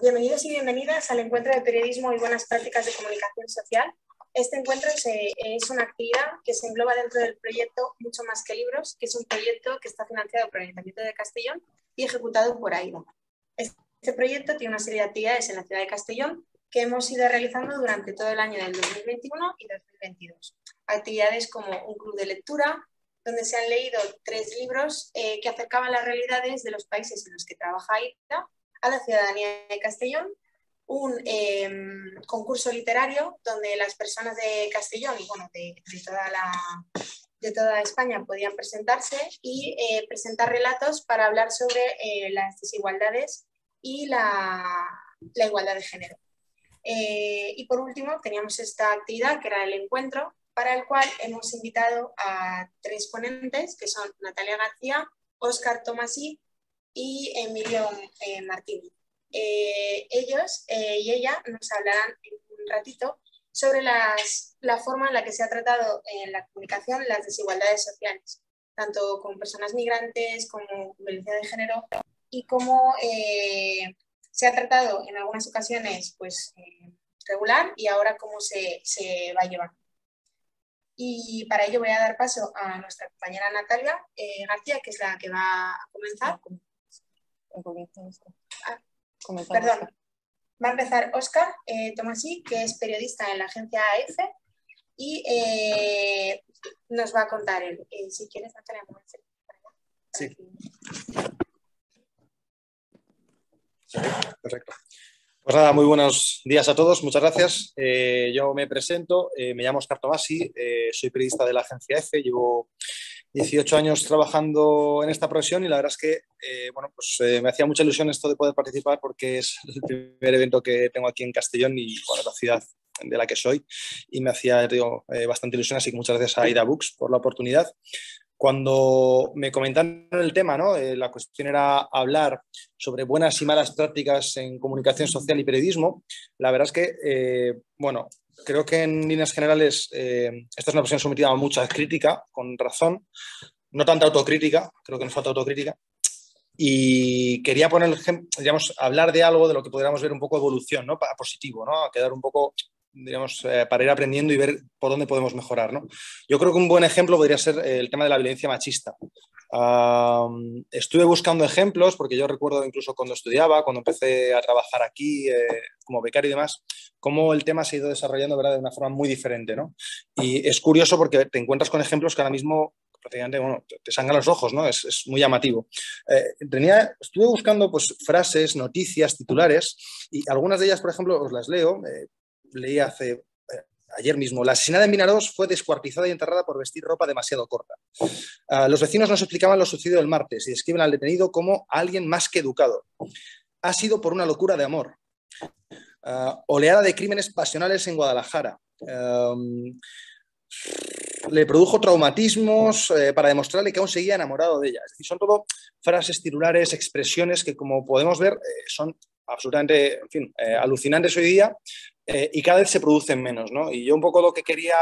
Bienvenidos y bienvenidas al Encuentro de Periodismo y Buenas Prácticas de Comunicación Social. Este encuentro es una actividad que se engloba dentro del proyecto Mucho Más que Libros, que es un proyecto que está financiado por el Ayuntamiento de Castellón y ejecutado por AIDA. Este proyecto tiene una serie de actividades en la ciudad de Castellón que hemos ido realizando durante todo el año del 2021 y 2022. Actividades como un club de lectura, donde se han leído 3 libros que acercaban las realidades de los países en los que trabaja AIDA a la ciudadanía de Castellón, un concurso literario donde las personas de Castellón y bueno, de toda España podían presentarse y presentar relatos para hablar sobre las desigualdades y la igualdad de género. Y por último teníamos esta actividad que era el encuentro, para el cual hemos invitado a 3 ponentes que son Natalia García, Óscar Tomasí y Emilio Martínez. Ellos y ella nos hablarán en un ratito sobre la forma en la que se ha tratado en la comunicación las desigualdades sociales, tanto con personas migrantes como con violencia de género, y cómo se ha tratado en algunas ocasiones pues, regular y ahora cómo se va a llevar. Y para ello voy a dar paso a nuestra compañera Natalia García, que es la que va a comenzar. Perdón, va a empezar Óscar Tomasí, que es periodista en la agencia AF y nos va a contar él. Si quieres, Natalia, sí. Perfecto. Pues nada, muy buenos días a todos, muchas gracias. Yo me presento, me llamo Óscar Tomasí, soy periodista de la agencia EFE, llevo 18 años trabajando en esta profesión y la verdad es que me hacía mucha ilusión esto de poder participar porque es el primer evento que tengo aquí en Castellón y bueno, la ciudad de la que soy, y me hacía bastante ilusión, así que muchas gracias a AIDA Books por la oportunidad. Cuando me comentaron el tema, ¿no? La cuestión era hablar sobre buenas y malas prácticas en comunicación social y periodismo, la verdad es que, creo que en líneas generales esta es una profesión sometida a mucha crítica, con razón, no tanta autocrítica, creo que nos falta autocrítica, y quería hablar de algo de lo que podríamos ver un poco evolución, ¿no? Positivo, ¿no? A quedar un poco, para ir aprendiendo y ver por dónde podemos mejorar, ¿no? Yo creo que un buen ejemplo podría ser el tema de la violencia machista. Estuve buscando ejemplos porque yo recuerdo incluso cuando estudiaba, cuando empecé a trabajar aquí como becario y demás, cómo el tema se ha ido desarrollando, ¿verdad?, de una forma muy diferente, ¿no? Y es curioso porque te encuentras con ejemplos que ahora mismo prácticamente, te sangran los ojos, ¿no? Es muy llamativo. Estuve buscando pues, frases, noticias, titulares, y algunas de ellas, por ejemplo, os las leo. Leí ayer mismo: la asesinada en Vinaròs fue descuartizada y enterrada por vestir ropa demasiado corta. Los vecinos nos explicaban lo sucedido el martes y describen al detenido como alguien más que educado. Ha sido por una locura de amor. Oleada de crímenes pasionales en Guadalajara. Le produjo traumatismos para demostrarle que aún seguía enamorado de ella. Es decir, son todo frases, titulares, expresiones que, como podemos ver, son absolutamente, alucinantes hoy día y cada vez se producen menos, ¿no? Y yo un poco lo que quería,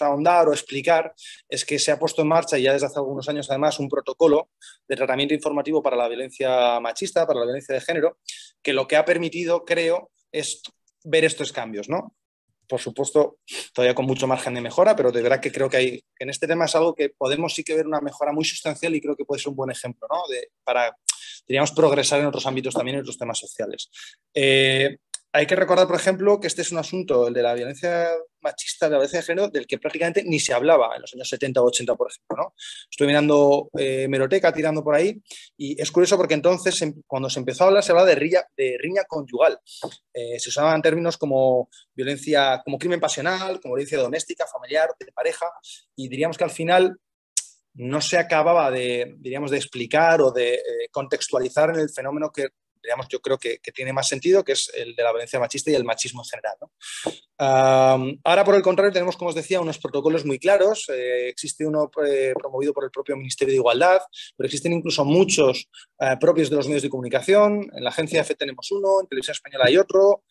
ahondar o explicar es que se ha puesto en marcha, y ya desde hace algunos años además, un protocolo de tratamiento informativo para la violencia machista, para la violencia de género, que lo que ha permitido, creo, es ver estos cambios, ¿no? Por supuesto, todavía con mucho margen de mejora, pero de verdad que creo que en este tema es algo que podemos sí que ver una mejora muy sustancial y creo que puede ser un buen ejemplo, ¿no? Para, diríamos, progresar en otros ámbitos también, en otros temas sociales. Hay que recordar, por ejemplo, que este es un asunto, el de la violencia machista, de la violencia de género, del que prácticamente ni se hablaba en los años 70 o 80, por ejemplo, ¿no? Estoy mirando hemeroteca, tirando por ahí, y es curioso porque entonces, cuando se empezó a hablar, se hablaba de riña conyugal. Se usaban términos como violencia, como crimen pasional, como violencia doméstica, familiar, de pareja, y diríamos que al final no se acababa de explicar o de contextualizar en el fenómeno que, yo creo que tiene más sentido, que es el de la violencia machista y el machismo en general, ¿no? Ahora, por el contrario, tenemos, como os decía, unos protocolos muy claros. Existe uno promovido por el propio Ministerio de Igualdad, pero existen incluso muchos propios de los medios de comunicación. En la agencia EFE tenemos uno, en Televisión Española hay otro.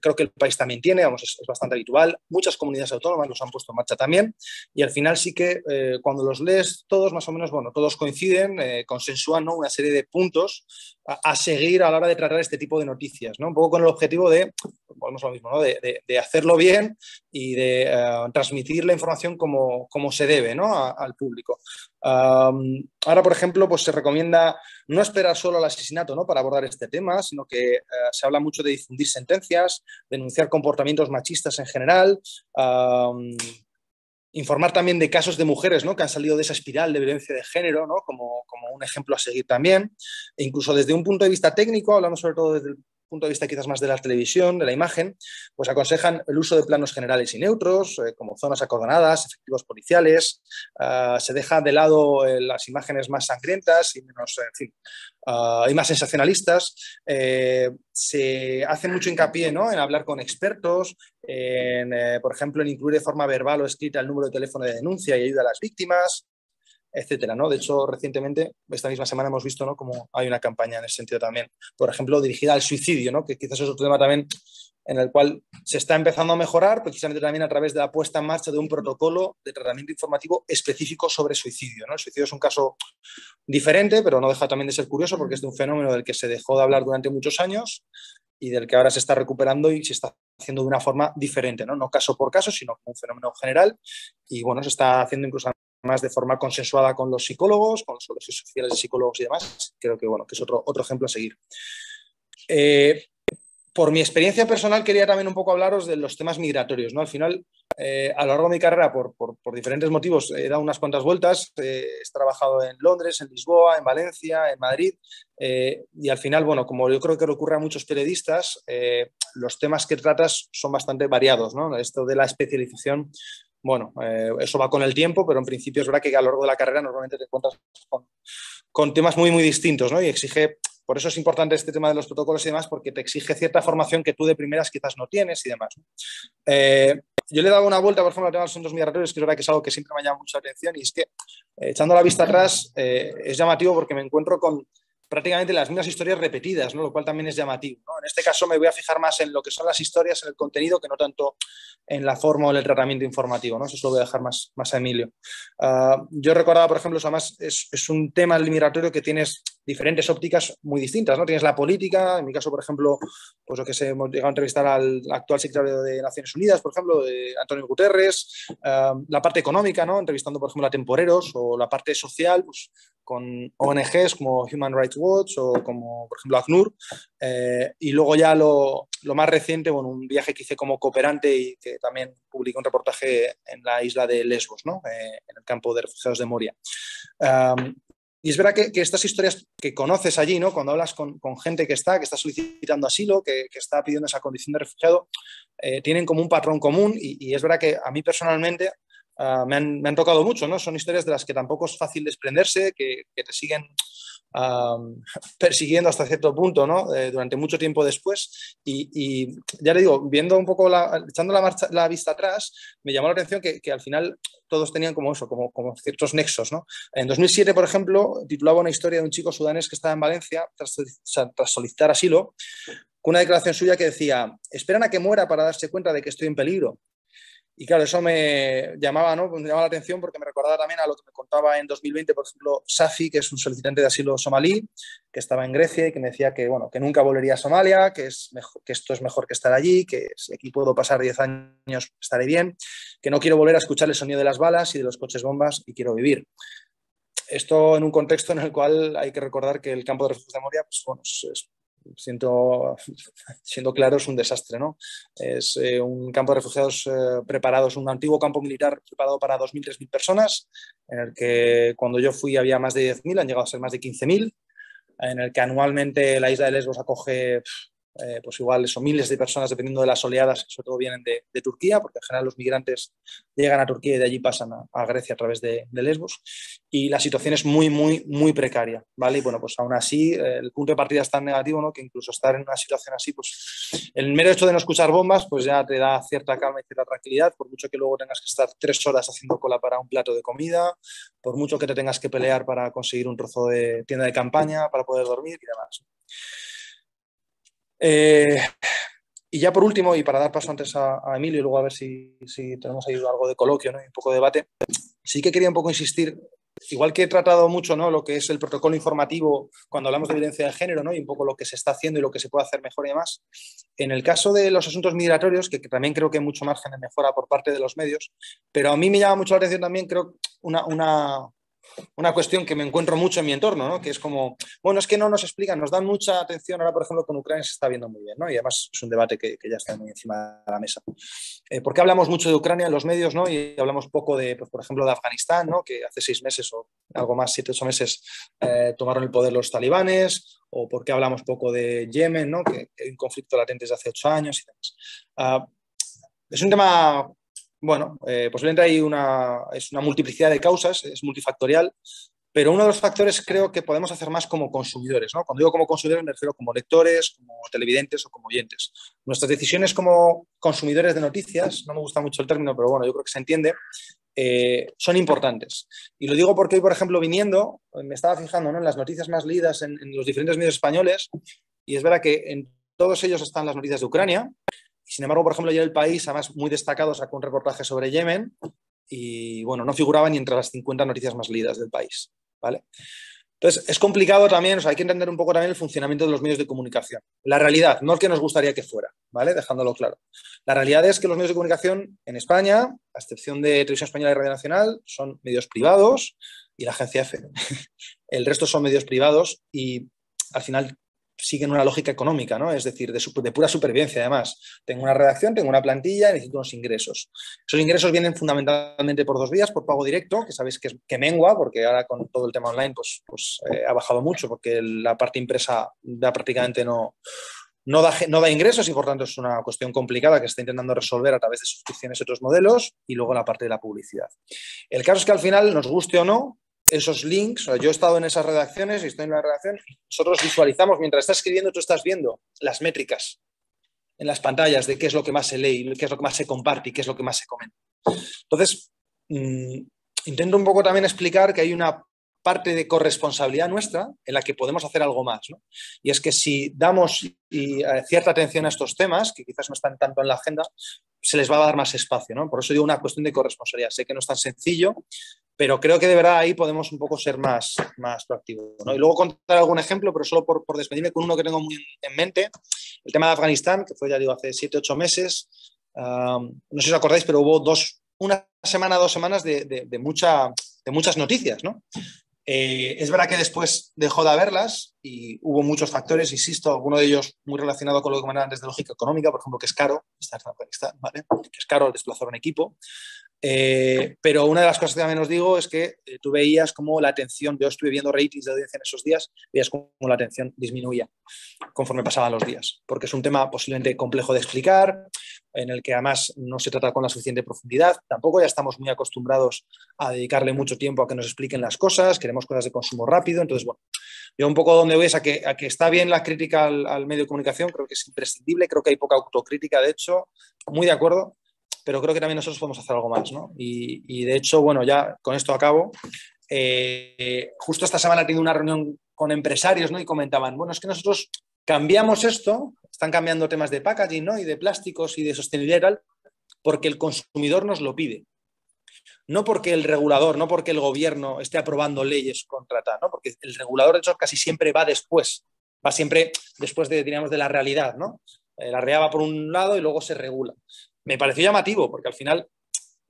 Creo que el país también tiene, vamos, es bastante habitual. Muchas comunidades autónomas los han puesto en marcha también. Y al final sí que cuando los lees todos, más o menos, bueno, todos coinciden, consensúan, ¿no?, una serie de puntos a seguir a la hora de tratar este tipo de noticias, ¿no? Un poco con el objetivo de, volvemos a lo mismo, ¿no?, de hacerlo bien y de transmitir la información como se debe, ¿no?, al público. Ahora, por ejemplo, pues se recomienda no esperar solo al asesinato, ¿no?, para abordar este tema, sino que se habla mucho de difundir sentencias, denunciar comportamientos machistas en general, informar también de casos de mujeres, ¿no?, que han salido de esa espiral de violencia de género, ¿no?, como un ejemplo a seguir también. E incluso desde un punto de vista técnico, hablando sobre todo desde el punto de vista quizás más de la televisión, de la imagen, pues aconsejan el uso de planos generales y neutros, como zonas acordonadas, efectivos policiales. Se deja de lado las imágenes más sangrientas y menos, en fin, y más sensacionalistas. Se hace mucho hincapié, ¿no?, en hablar con expertos, por ejemplo, en incluir de forma verbal o escrita el número de teléfono de denuncia y ayuda a las víctimas, etcétera, ¿no? De hecho, recientemente, esta misma semana hemos visto, ¿no?, como hay una campaña en ese sentido también, por ejemplo, dirigida al suicidio, ¿no?, que quizás es otro tema también en el cual se está empezando a mejorar, precisamente también a través de la puesta en marcha de un protocolo de tratamiento informativo específico sobre suicidio, ¿no? El suicidio es un caso diferente, pero no deja también de ser curioso porque es de un fenómeno del que se dejó de hablar durante muchos años y del que ahora se está recuperando y se está haciendo de una forma diferente, ¿no? No caso por caso, sino como un fenómeno general. Y bueno, se está haciendo incluso más de forma consensuada con los psicólogos, con los colegios sociales de psicólogos y demás. Creo que, bueno, que es otro ejemplo a seguir. Por mi experiencia personal, quería también un poco hablaros de los temas migratorios, ¿no? Al final, a lo largo de mi carrera, por diferentes motivos, he dado unas cuantas vueltas. He trabajado en Londres, en Lisboa, en Valencia, en Madrid. Y al final, bueno, como yo creo que le ocurre a muchos periodistas, los temas que tratas son bastante variados, ¿no? Esto de la especialización, bueno, eso va con el tiempo, pero en principio es verdad que a lo largo de la carrera normalmente te encuentras con temas muy, muy distintos, ¿no? Y exige, por eso es importante este tema de los protocolos y demás, porque te exige cierta formación que tú de primeras quizás no tienes y demás, ¿no? Yo le he dado una vuelta, por ejemplo, al tema de los asuntos migratorios, que es verdad que es algo que siempre me ha llamado mucha atención, y es que, echando la vista atrás, es llamativo porque me encuentro con prácticamente las mismas historias repetidas, ¿no? Lo cual también es llamativo, ¿no? En este caso me voy a fijar más en lo que son las historias, en el contenido, que no tanto en la forma o en el tratamiento informativo, ¿no? Eso se lo voy a dejar más a Emilio. Yo recordaba, por ejemplo, además es un tema el migratorio que tienes diferentes ópticas muy distintas, ¿no? Tienes la política, en mi caso, por ejemplo, pues lo que se hemos llegado a entrevistar al actual secretario de Naciones Unidas, por ejemplo, de Antonio Guterres, la parte económica, ¿no?, entrevistando, por ejemplo, a temporeros, o la parte social, pues con ONGs como Human Rights Watch o como, por ejemplo, ACNUR. Y luego ya lo más reciente, bueno, un viaje que hice como cooperante y que también publiqué un reportaje en la isla de Lesbos, ¿no?, en el campo de refugiados de Moria. Y es verdad que estas historias que conoces allí, ¿no?, cuando hablas con gente que está solicitando asilo, que está pidiendo esa condición de refugiado, tienen como un patrón común y es verdad que a mí personalmente me han tocado mucho, ¿no? Son historias de las que tampoco es fácil desprenderse, que te siguen persiguiendo hasta cierto punto, ¿no?, durante mucho tiempo después. Y ya le digo, viendo un poco, echando la vista atrás, me llamó la atención que al final todos tenían como eso, como ciertos nexos, ¿no? En 2007, por ejemplo, titulaba una historia de un chico sudanés que estaba en Valencia tras solicitar asilo, con una declaración suya que decía: esperan a que muera para darse cuenta de que estoy en peligro. Y claro, eso me llamaba, ¿no?, me llamaba la atención porque me recordaba también a lo que me contaba en 2020, por ejemplo, Safi, que es un solicitante de asilo somalí, que estaba en Grecia y que me decía que, bueno, que nunca volvería a Somalia, que esto es mejor que estar allí, que si aquí puedo pasar 10 años estaré bien, que no quiero volver a escuchar el sonido de las balas y de los coches bombas y quiero vivir. Esto en un contexto en el cual hay que recordar que el campo de refugios de Moria, pues bueno, siendo claro, es un desastre, ¿no? Es un campo de refugiados preparados, un antiguo campo militar preparado para 2.000, 3.000 personas, en el que cuando yo fui había más de 10.000, han llegado a ser más de 15.000, en el que anualmente la isla de Lesbos acoge pues igual son miles de personas, dependiendo de las oleadas, sobre todo vienen de Turquía, porque en general los migrantes llegan a Turquía y de allí pasan a Grecia a través de Lesbos, y la situación es muy, muy, muy precaria, ¿vale? Y bueno, pues aún así el punto de partida es tan negativo, ¿no?, que incluso estar en una situación así, pues el mero hecho de no escuchar bombas, pues ya te da cierta calma y cierta tranquilidad, por mucho que luego tengas que estar 3 horas haciendo cola para un plato de comida, por mucho que te tengas que pelear para conseguir un trozo de tienda de campaña, para poder dormir y demás. Y ya por último, y para dar paso antes a Emilio y luego a ver si tenemos ahí algo de coloquio, ¿no?, y un poco de debate, sí que quería un poco insistir, igual que he tratado mucho, ¿no?, lo que es el protocolo informativo cuando hablamos de violencia de género, ¿no?, y un poco lo que se está haciendo y lo que se puede hacer mejor y demás. En el caso de los asuntos migratorios, que también creo que hay mucho margen de mejora por parte de los medios, pero a mí me llama mucho la atención también, creo, una cuestión que me encuentro mucho en mi entorno, ¿no?, que es como, bueno, es que no nos explican, nos dan mucha atención, ahora por ejemplo con Ucrania se está viendo muy bien, ¿no?, y además es un debate que ya está muy encima de la mesa. ¿Por qué hablamos mucho de Ucrania en los medios, ¿no?, y hablamos poco de, pues, por ejemplo, de Afganistán, ¿no?, que hace 6 meses o algo más, 7, 8 meses, tomaron el poder los talibanes, o por qué hablamos poco de Yemen, ¿no?, que hay un conflicto latente desde hace 8 años y demás. Es un tema... Bueno, posiblemente es una multiplicidad de causas, es multifactorial, pero uno de los factores creo que podemos hacer más como consumidores, ¿no? Cuando digo como consumidores me refiero como lectores, como televidentes o como oyentes. Nuestras decisiones como consumidores de noticias, no me gusta mucho el término, pero bueno, yo creo que se entiende, son importantes. Y lo digo porque hoy, por ejemplo, viniendo, me estaba fijando, ¿no?, en las noticias más leídas en los diferentes medios españoles, y es verdad que en todos ellos están las noticias de Ucrania. Y sin embargo, por ejemplo, ayer El País, además muy destacado, sacó un reportaje sobre Yemen y, bueno, no figuraba ni entre las 50 noticias más leídas del país, ¿vale? Entonces, es complicado también, o sea, hay que entender un poco también el funcionamiento de los medios de comunicación. La realidad, no el que nos gustaría que fuera, ¿vale? Dejándolo claro. La realidad es que los medios de comunicación en España, a excepción de Televisión Española y Radio Nacional, son medios privados y la Agencia EFE. El resto son medios privados y, al final, siguen una lógica económica, ¿no? Es decir, de pura supervivencia, además. Tengo una redacción, tengo una plantilla, necesito unos ingresos. Esos ingresos vienen fundamentalmente por 2 vías, por pago directo, que sabéis que mengua, porque ahora con todo el tema online pues ha bajado mucho, porque la parte impresa ya prácticamente no da ingresos y por tanto es una cuestión complicada que se está intentando resolver a través de suscripciones y otros modelos, y luego la parte de la publicidad. El caso es que al final, nos guste o no, esos links, o sea, yo he estado en esas redacciones y estoy en la redacción, nosotros visualizamos, mientras estás escribiendo, tú estás viendo las métricas en las pantallas de qué es lo que más se lee, qué es lo que más se comparte y qué es lo que más se comenta. Entonces, intento un poco también explicar que hay una parte de corresponsabilidad nuestra en la que podemos hacer algo más, ¿no? Y es que si damos cierta atención a estos temas, que quizás no están tanto en la agenda, se les va a dar más espacio, ¿no? Por eso digo una cuestión de corresponsabilidad. Sé que no es tan sencillo, pero creo que de verdad ahí podemos un poco ser más proactivos, ¿no? Y luego contar algún ejemplo, pero solo por despedirme con uno que tengo muy en mente, el tema de Afganistán, que fue, ya digo, hace 7, 8 meses. No sé si os acordáis, pero hubo 2 semanas de muchas noticias, ¿no? Es verdad que después dejó de haberlas y hubo muchos factores, insisto, alguno de ellos muy relacionado con lo que comentaba antes de lógica económica, por ejemplo, que es caro estar en Afganistán, ¿vale? Que es caro desplazar un equipo. Pero una de las cosas que también os digo es que tú veías cómo la atención, yo estuve viendo ratings de audiencia en esos días, veías cómo la atención disminuía conforme pasaban los días, porque es un tema posiblemente complejo de explicar, en el que además no se trata con la suficiente profundidad, tampoco ya estamos muy acostumbrados a dedicarle mucho tiempo a que nos expliquen las cosas, queremos cosas de consumo rápido, entonces bueno, yo un poco donde voy es a que está bien la crítica al medio de comunicación, creo que es imprescindible, creo que hay poca autocrítica, de hecho, muy de acuerdo, pero creo que también nosotros podemos hacer algo más, ¿no? Y de hecho, bueno, ya con esto acabo. Justo esta semana he tenido una reunión con empresarios, ¿no? Y comentaban, bueno, es que nosotros cambiamos esto, están cambiando temas de packaging, ¿no? Y de plásticos y de sostenibilidad y tal, porque el consumidor nos lo pide. No porque el regulador, no porque el gobierno esté aprobando leyes contra tal, ¿no? Porque el regulador, de hecho, casi siempre va después, va siempre después diríamos, de la realidad, ¿no? La realidad va por un lado y luego se regula. Me pareció llamativo, porque al final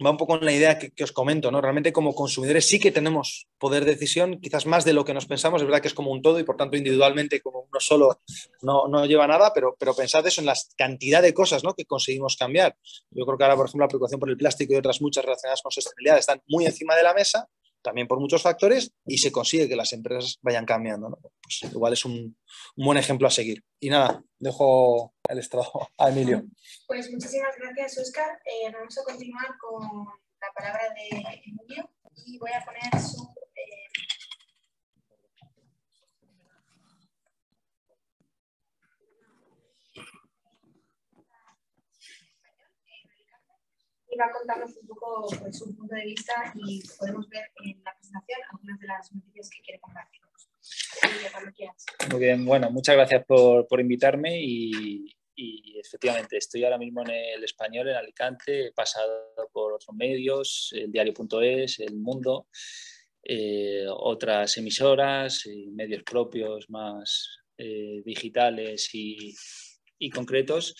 va un poco en la idea que os comento, ¿no? Realmente como consumidores sí que tenemos poder de decisión, quizás más de lo que nos pensamos, es verdad que es como un todo y por tanto individualmente como uno solo no lleva nada, pero pensad eso en la cantidad de cosas, ¿no?, que conseguimos cambiar. Yo creo que ahora, por ejemplo, la preocupación por el plástico y otras muchas relacionadas con sostenibilidad están muy encima de la mesa, también por muchos factores, y se consigue que las empresas vayan cambiando, ¿no? Pues igual es un buen ejemplo a seguir. Y nada, dejo el estrado a Emilio. Pues muchísimas gracias, Óscar. Vamos a continuar con la palabra de Emilio y voy a poner su... y va a contarnos un poco pues, su punto de vista y podemos ver en la presentación algunas de las noticias que quiere compartirnos. Muy bien, bueno, muchas gracias por invitarme y efectivamente estoy ahora mismo en El Español, en Alicante, he pasado por otros medios, el diario.es, El Mundo, otras emisoras, medios propios más digitales y concretos.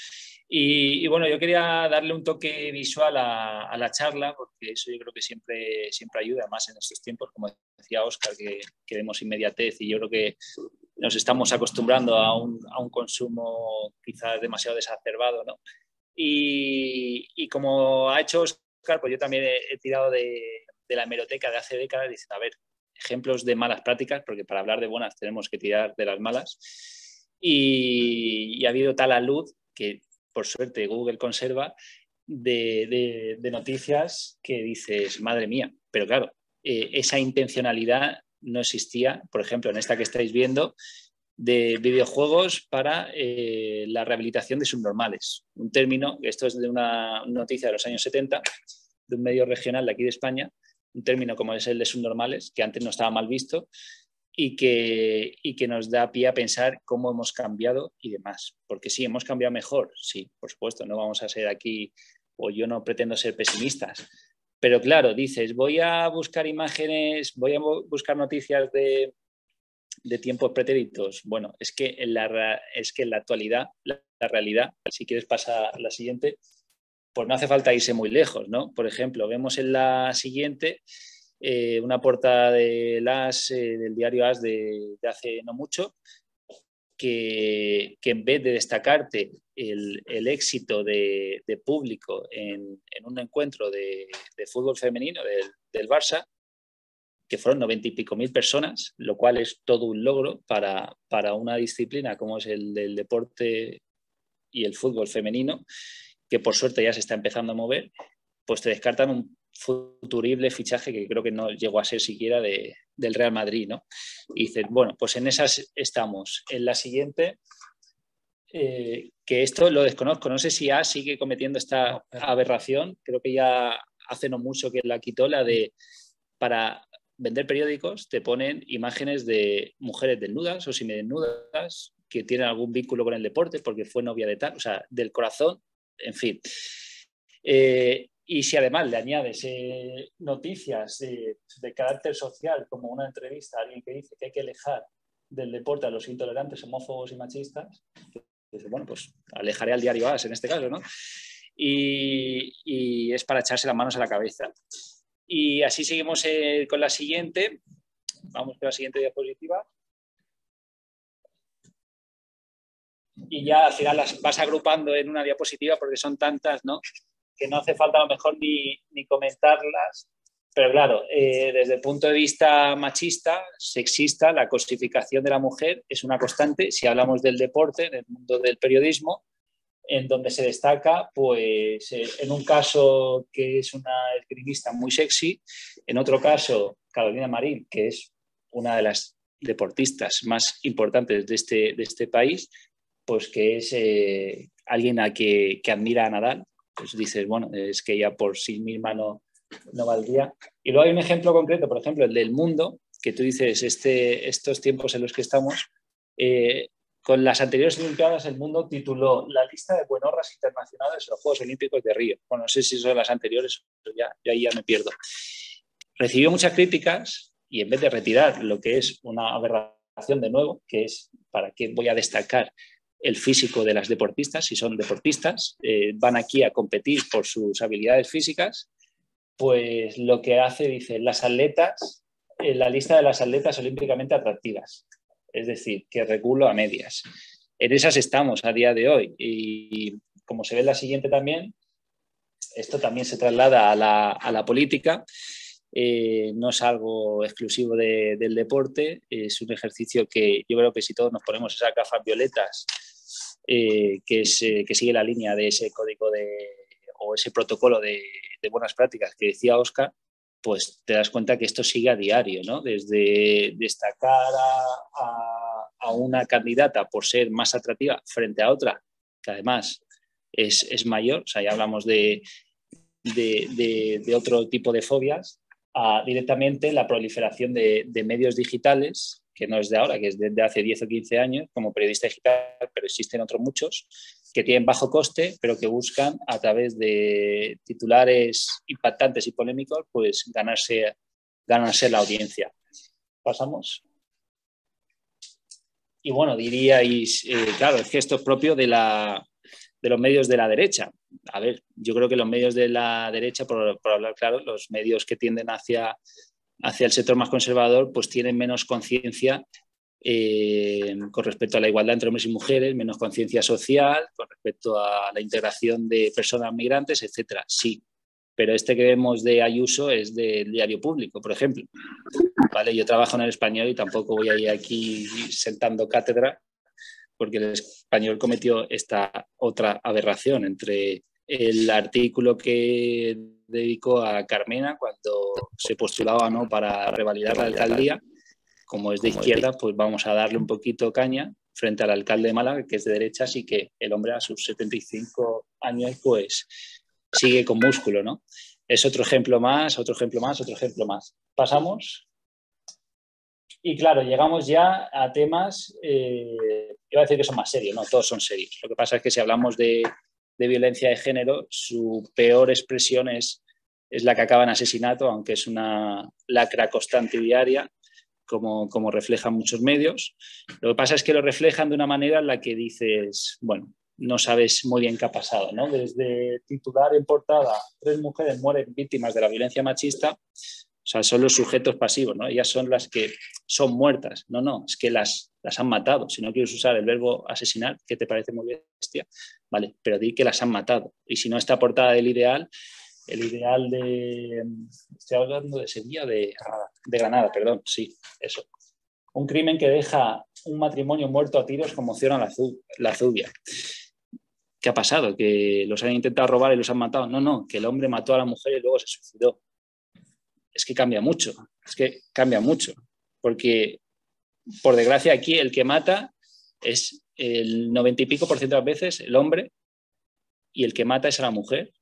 Y bueno, yo quería darle un toque visual a la charla, porque eso yo creo que siempre ayuda, más en estos tiempos, como decía Óscar, que vemos inmediatez, y yo creo que nos estamos acostumbrando a un consumo quizás demasiado exacerbado, ¿no? Y como ha hecho Óscar, pues yo también he tirado de la hemeroteca de hace décadas, diciendo, a ver, ejemplos de malas prácticas, porque para hablar de buenas tenemos que tirar de las malas, y ha habido tal alud que por suerte Google conserva, de noticias que dices, madre mía, pero claro, esa intencionalidad no existía, por ejemplo, en esta que estáis viendo, de videojuegos para la rehabilitación de subnormales. Un término, esto es de una noticia de los años 70, de un medio regional de aquí de España, un término como es el de subnormales, que antes no estaba mal visto, y que nos da pie a pensar cómo hemos cambiado y demás. Porque sí, hemos cambiado mejor, sí, por supuesto, no vamos a ser aquí, o yo no pretendo ser pesimistas, pero claro, dices, voy a buscar imágenes, voy a buscar noticias de tiempos pretéritos. Bueno, es que en la actualidad, la realidad, si quieres pasar a la siguiente, pues no hace falta irse muy lejos, ¿no? Por ejemplo, vemos en la siguiente una portada del diario AS de hace no mucho, que en vez de destacarte el éxito de público en un encuentro de fútbol femenino del Barça, que fueron 90 y pico mil personas, lo cual es todo un logro para una disciplina como es el del deporte y el fútbol femenino, que por suerte ya se está empezando a mover, pues te descartan un futurible fichaje que creo que no llegó a ser siquiera del Real Madrid, ¿no? Y dices, bueno, pues en esas estamos. En la siguiente, que esto lo desconozco, no sé si A sigue cometiendo esta aberración, creo que ya hace no mucho que la quitó, la de para vender periódicos te ponen imágenes de mujeres desnudas o semidesnudas que tienen algún vínculo con el deporte porque fue novia de tal, o sea, del corazón, en fin. Y si además le añades noticias de carácter social, como una entrevista a alguien que dice que hay que alejar del deporte a los intolerantes, homófobos y machistas, dice, bueno, pues alejaré al diario AS en este caso, ¿no? Y es para echarse las manos a la cabeza. Y así seguimos con la siguiente. Vamos con la siguiente diapositiva. Y ya al final las vas agrupando en una diapositiva porque son tantas, ¿no?, que no hace falta a lo mejor ni comentarlas. Pero claro, desde el punto de vista machista, sexista, la cosificación de la mujer es una constante. Si hablamos del deporte, en el mundo del periodismo, en donde se destaca, pues en un caso que es una esgrimista muy sexy, en otro caso Carolina Marín, que es una de las deportistas más importantes de este país, pues que es alguien a que admira a Nadal, pues dices, bueno, es que ella por sí misma no valdría. Y luego hay un ejemplo concreto, por ejemplo, el del Mundo, que tú dices, estos tiempos en los que estamos, con las anteriores Olimpiadas, el Mundo tituló la lista de buenorras internacionales de los Juegos Olímpicos de Río. Bueno, no sé si son las anteriores, pero yo ahí ya me pierdo. Recibió muchas críticas y en vez de retirar lo que es una aberración de nuevo, que es para qué voy a destacar el físico de las deportistas, si son deportistas, van aquí a competir por sus habilidades físicas, pues lo que hace, dice, las atletas, la lista de las atletas olímpicamente atractivas, es decir, que reculo a medias. En esas estamos a día de hoy y como se ve en la siguiente también, esto también se traslada a la política. no es algo exclusivo del deporte, es un ejercicio que yo creo que si todos nos ponemos esas gafas violetas, que sigue la línea de ese código o ese protocolo de buenas prácticas que decía Óscar, pues te das cuenta que esto sigue a diario, ¿no? Desde destacar a una candidata por ser más atractiva frente a otra, que además es mayor, o sea, ya hablamos de otro tipo de fobias, a directamente la proliferación de medios digitales, que no es de ahora, que es desde hace 10 o 15 años, como periodista digital, pero existen otros muchos, que tienen bajo coste, pero que buscan a través de titulares impactantes y polémicos, pues ganarse la audiencia. Pasamos. Y bueno, diríais, claro, es que esto es propio de los medios de la derecha. A ver, yo creo que los medios de la derecha, por hablar claro, los medios que tienden hacia el sector más conservador, pues tienen menos conciencia con respecto a la igualdad entre hombres y mujeres, menos conciencia social, con respecto a la integración de personas migrantes, etcétera. Sí, pero este que vemos de Ayuso es del Diario Público, por ejemplo. ¿Vale? Yo trabajo en El Español y tampoco voy a ir aquí sentando cátedra, porque el Español cometió esta otra aberración entre el artículo que dedicó a Carmena cuando se postulaba, ¿no?, para revalidar la alcaldía. Como es de izquierda, pues vamos a darle un poquito caña frente al alcalde de Málaga, que es de derecha, así que el hombre a sus 75 años pues sigue con músculo, ¿no? Es otro ejemplo más, otro ejemplo más, otro ejemplo más. Pasamos. Y claro, llegamos ya a temas, iba a decir que son más serios, no, todos son serios. Lo que pasa es que si hablamos de violencia de género, su peor expresión es la que acaba en asesinato, aunque es una lacra constante y diaria, como reflejan muchos medios. Lo que pasa es que lo reflejan de una manera en la que dices, bueno, no sabes muy bien qué ha pasado, ¿no? Desde titular en portada, 3 mujeres mueren víctimas de la violencia machista, o sea, son los sujetos pasivos, ¿no? Ellas son las que son muertas. No, es que las han matado. Si no quieres usar el verbo asesinar, que te parece muy bestia, vale, pero di que las han matado. Y si no está portada del ideal, el ideal estoy hablando de Sevilla, de Granada, perdón, sí, eso. Un crimen que deja un matrimonio muerto a tiros conmociona la Zubia. ¿Qué ha pasado? ¿Que los han intentado robar y los han matado? No, que el hombre mató a la mujer y luego se suicidó. Es que cambia mucho, porque por desgracia aquí el que mata es el 90 y pico % de las veces el hombre, y el que mata es a la mujer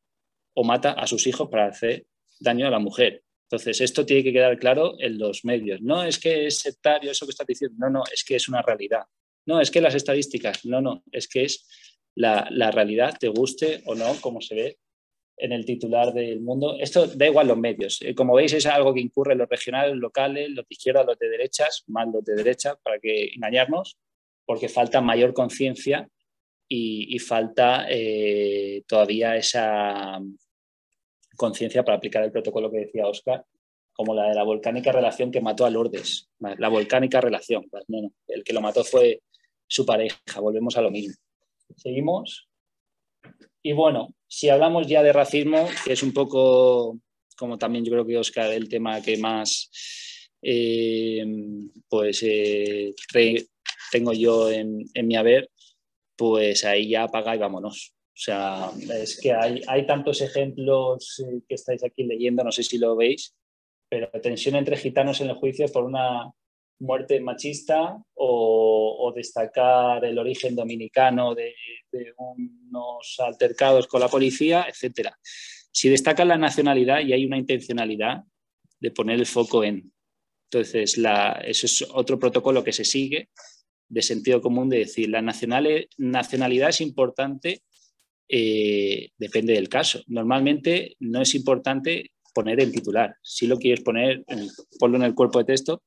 o mata a sus hijos para hacer daño a la mujer. Entonces esto tiene que quedar claro en los medios. No es que es sectario eso que estás diciendo, no, es que es una realidad. No, es que las estadísticas, no, es que es la realidad, te guste o no, como se ve en el titular del Mundo. Esto da igual los medios. Como veis, es algo que incurre en los regionales, locales, los de izquierda, los de derechas, más los de derecha, para que engañarnos, porque falta mayor conciencia y falta todavía esa conciencia para aplicar el protocolo que decía Óscar, como la de la volcánica relación que mató a Lourdes. La volcánica relación. No, el que lo mató fue su pareja. Volvemos a lo mismo. Seguimos. Y bueno, si hablamos ya de racismo, que es un poco, como también yo creo que Óscar, el tema que más tengo yo en mi haber, pues ahí ya apaga y vámonos. O sea, es que hay tantos ejemplos que estáis aquí leyendo, no sé si lo veis, pero tensión entre gitanos en el juicio por una muerte machista o destacar el origen dominicano de unos altercados con la policía, etcétera. Si destacan la nacionalidad y hay una intencionalidad de poner el foco en. Entonces, eso es otro protocolo que se sigue de sentido común, de decir, la nacionalidad es importante, depende del caso. Normalmente no es importante poner el titular. Si lo quieres poner, ponlo en el cuerpo de texto,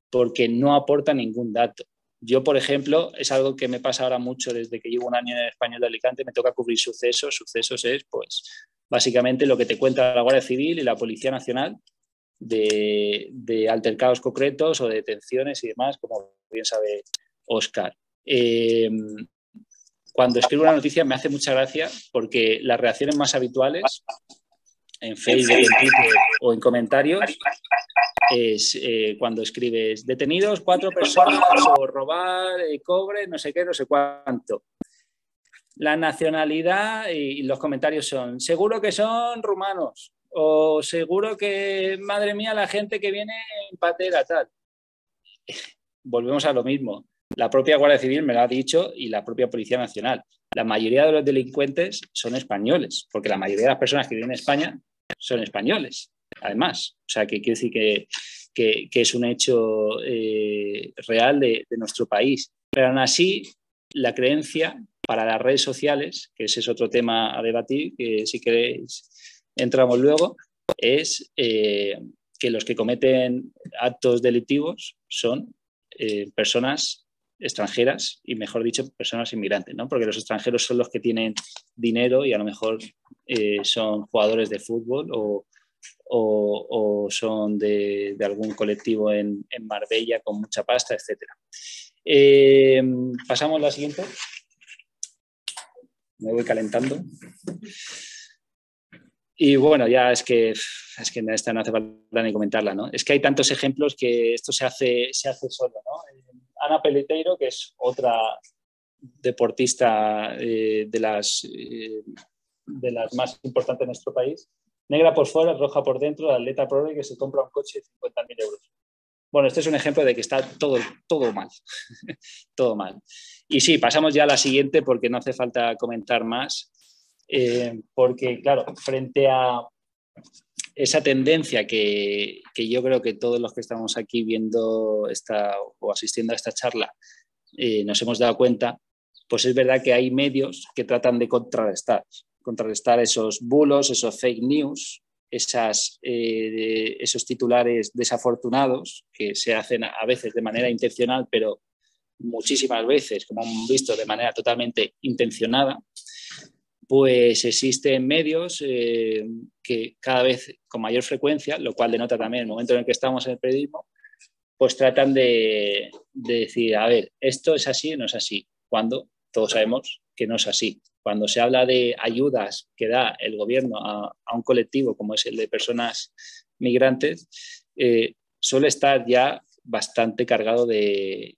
porque no aporta ningún dato. Yo, por ejemplo, es algo que me pasa ahora mucho desde que llevo un año en el Español de Alicante, me toca cubrir sucesos. Sucesos es, pues, básicamente lo que te cuenta la Guardia Civil y la Policía Nacional de altercados concretos o de detenciones y demás, como bien sabe Óscar. Cuando escribo una noticia me hace mucha gracia porque las reacciones más habituales en Facebook, en Twitter o en comentarios, es cuando escribes detenidos 4 personas o robar, cobre, no sé qué, no sé cuánto. La nacionalidad y los comentarios son, seguro que son rumanos o seguro que, madre mía, la gente que viene en patera, tal. Volvemos a lo mismo. La propia Guardia Civil me lo ha dicho y la propia Policía Nacional. La mayoría de los delincuentes son españoles, porque la mayoría de las personas que viven en España son españoles, además. O sea, que quiere decir que es un hecho real de nuestro país. Pero aún así, la creencia para las redes sociales, que ese es otro tema a debatir, que si queréis entramos luego, es que los que cometen actos delictivos son personas extranjeras y, mejor dicho, personas inmigrantes, ¿no? Porque los extranjeros son los que tienen dinero y a lo mejor son jugadores de fútbol o son de algún colectivo en Marbella con mucha pasta, etc. Pasamos a la siguiente. Me voy calentando. Y bueno, ya es que esta no hace falta ni comentarla, ¿no? Es que hay tantos ejemplos que esto se hace solo, ¿no? Ana Peleteiro, que es otra deportista de las más importantes en nuestro país, negra por fuera, roja por dentro, atleta pro que se compra un coche de 50.000 euros. Bueno, este es un ejemplo de que está todo mal, todo mal. Y sí, pasamos ya a la siguiente porque no hace falta comentar más. Porque, claro, frente a esa tendencia que yo creo que todos los que estamos aquí viendo o asistiendo a esta charla nos hemos dado cuenta, pues es verdad que hay medios que tratan de contrarrestar esos bulos, esos fake news, esos titulares desafortunados que se hacen a veces de manera intencional, pero muchísimas veces, como hemos visto, de manera totalmente intencionada. Pues existen medios que cada vez con mayor frecuencia, lo cual denota también el momento en el que estamos en el periodismo, pues tratan de decir, a ver, esto es así o no es así, cuando todos sabemos que no es así. Cuando se habla de ayudas que da el gobierno a un colectivo como es el de personas migrantes, suele estar ya bastante cargado de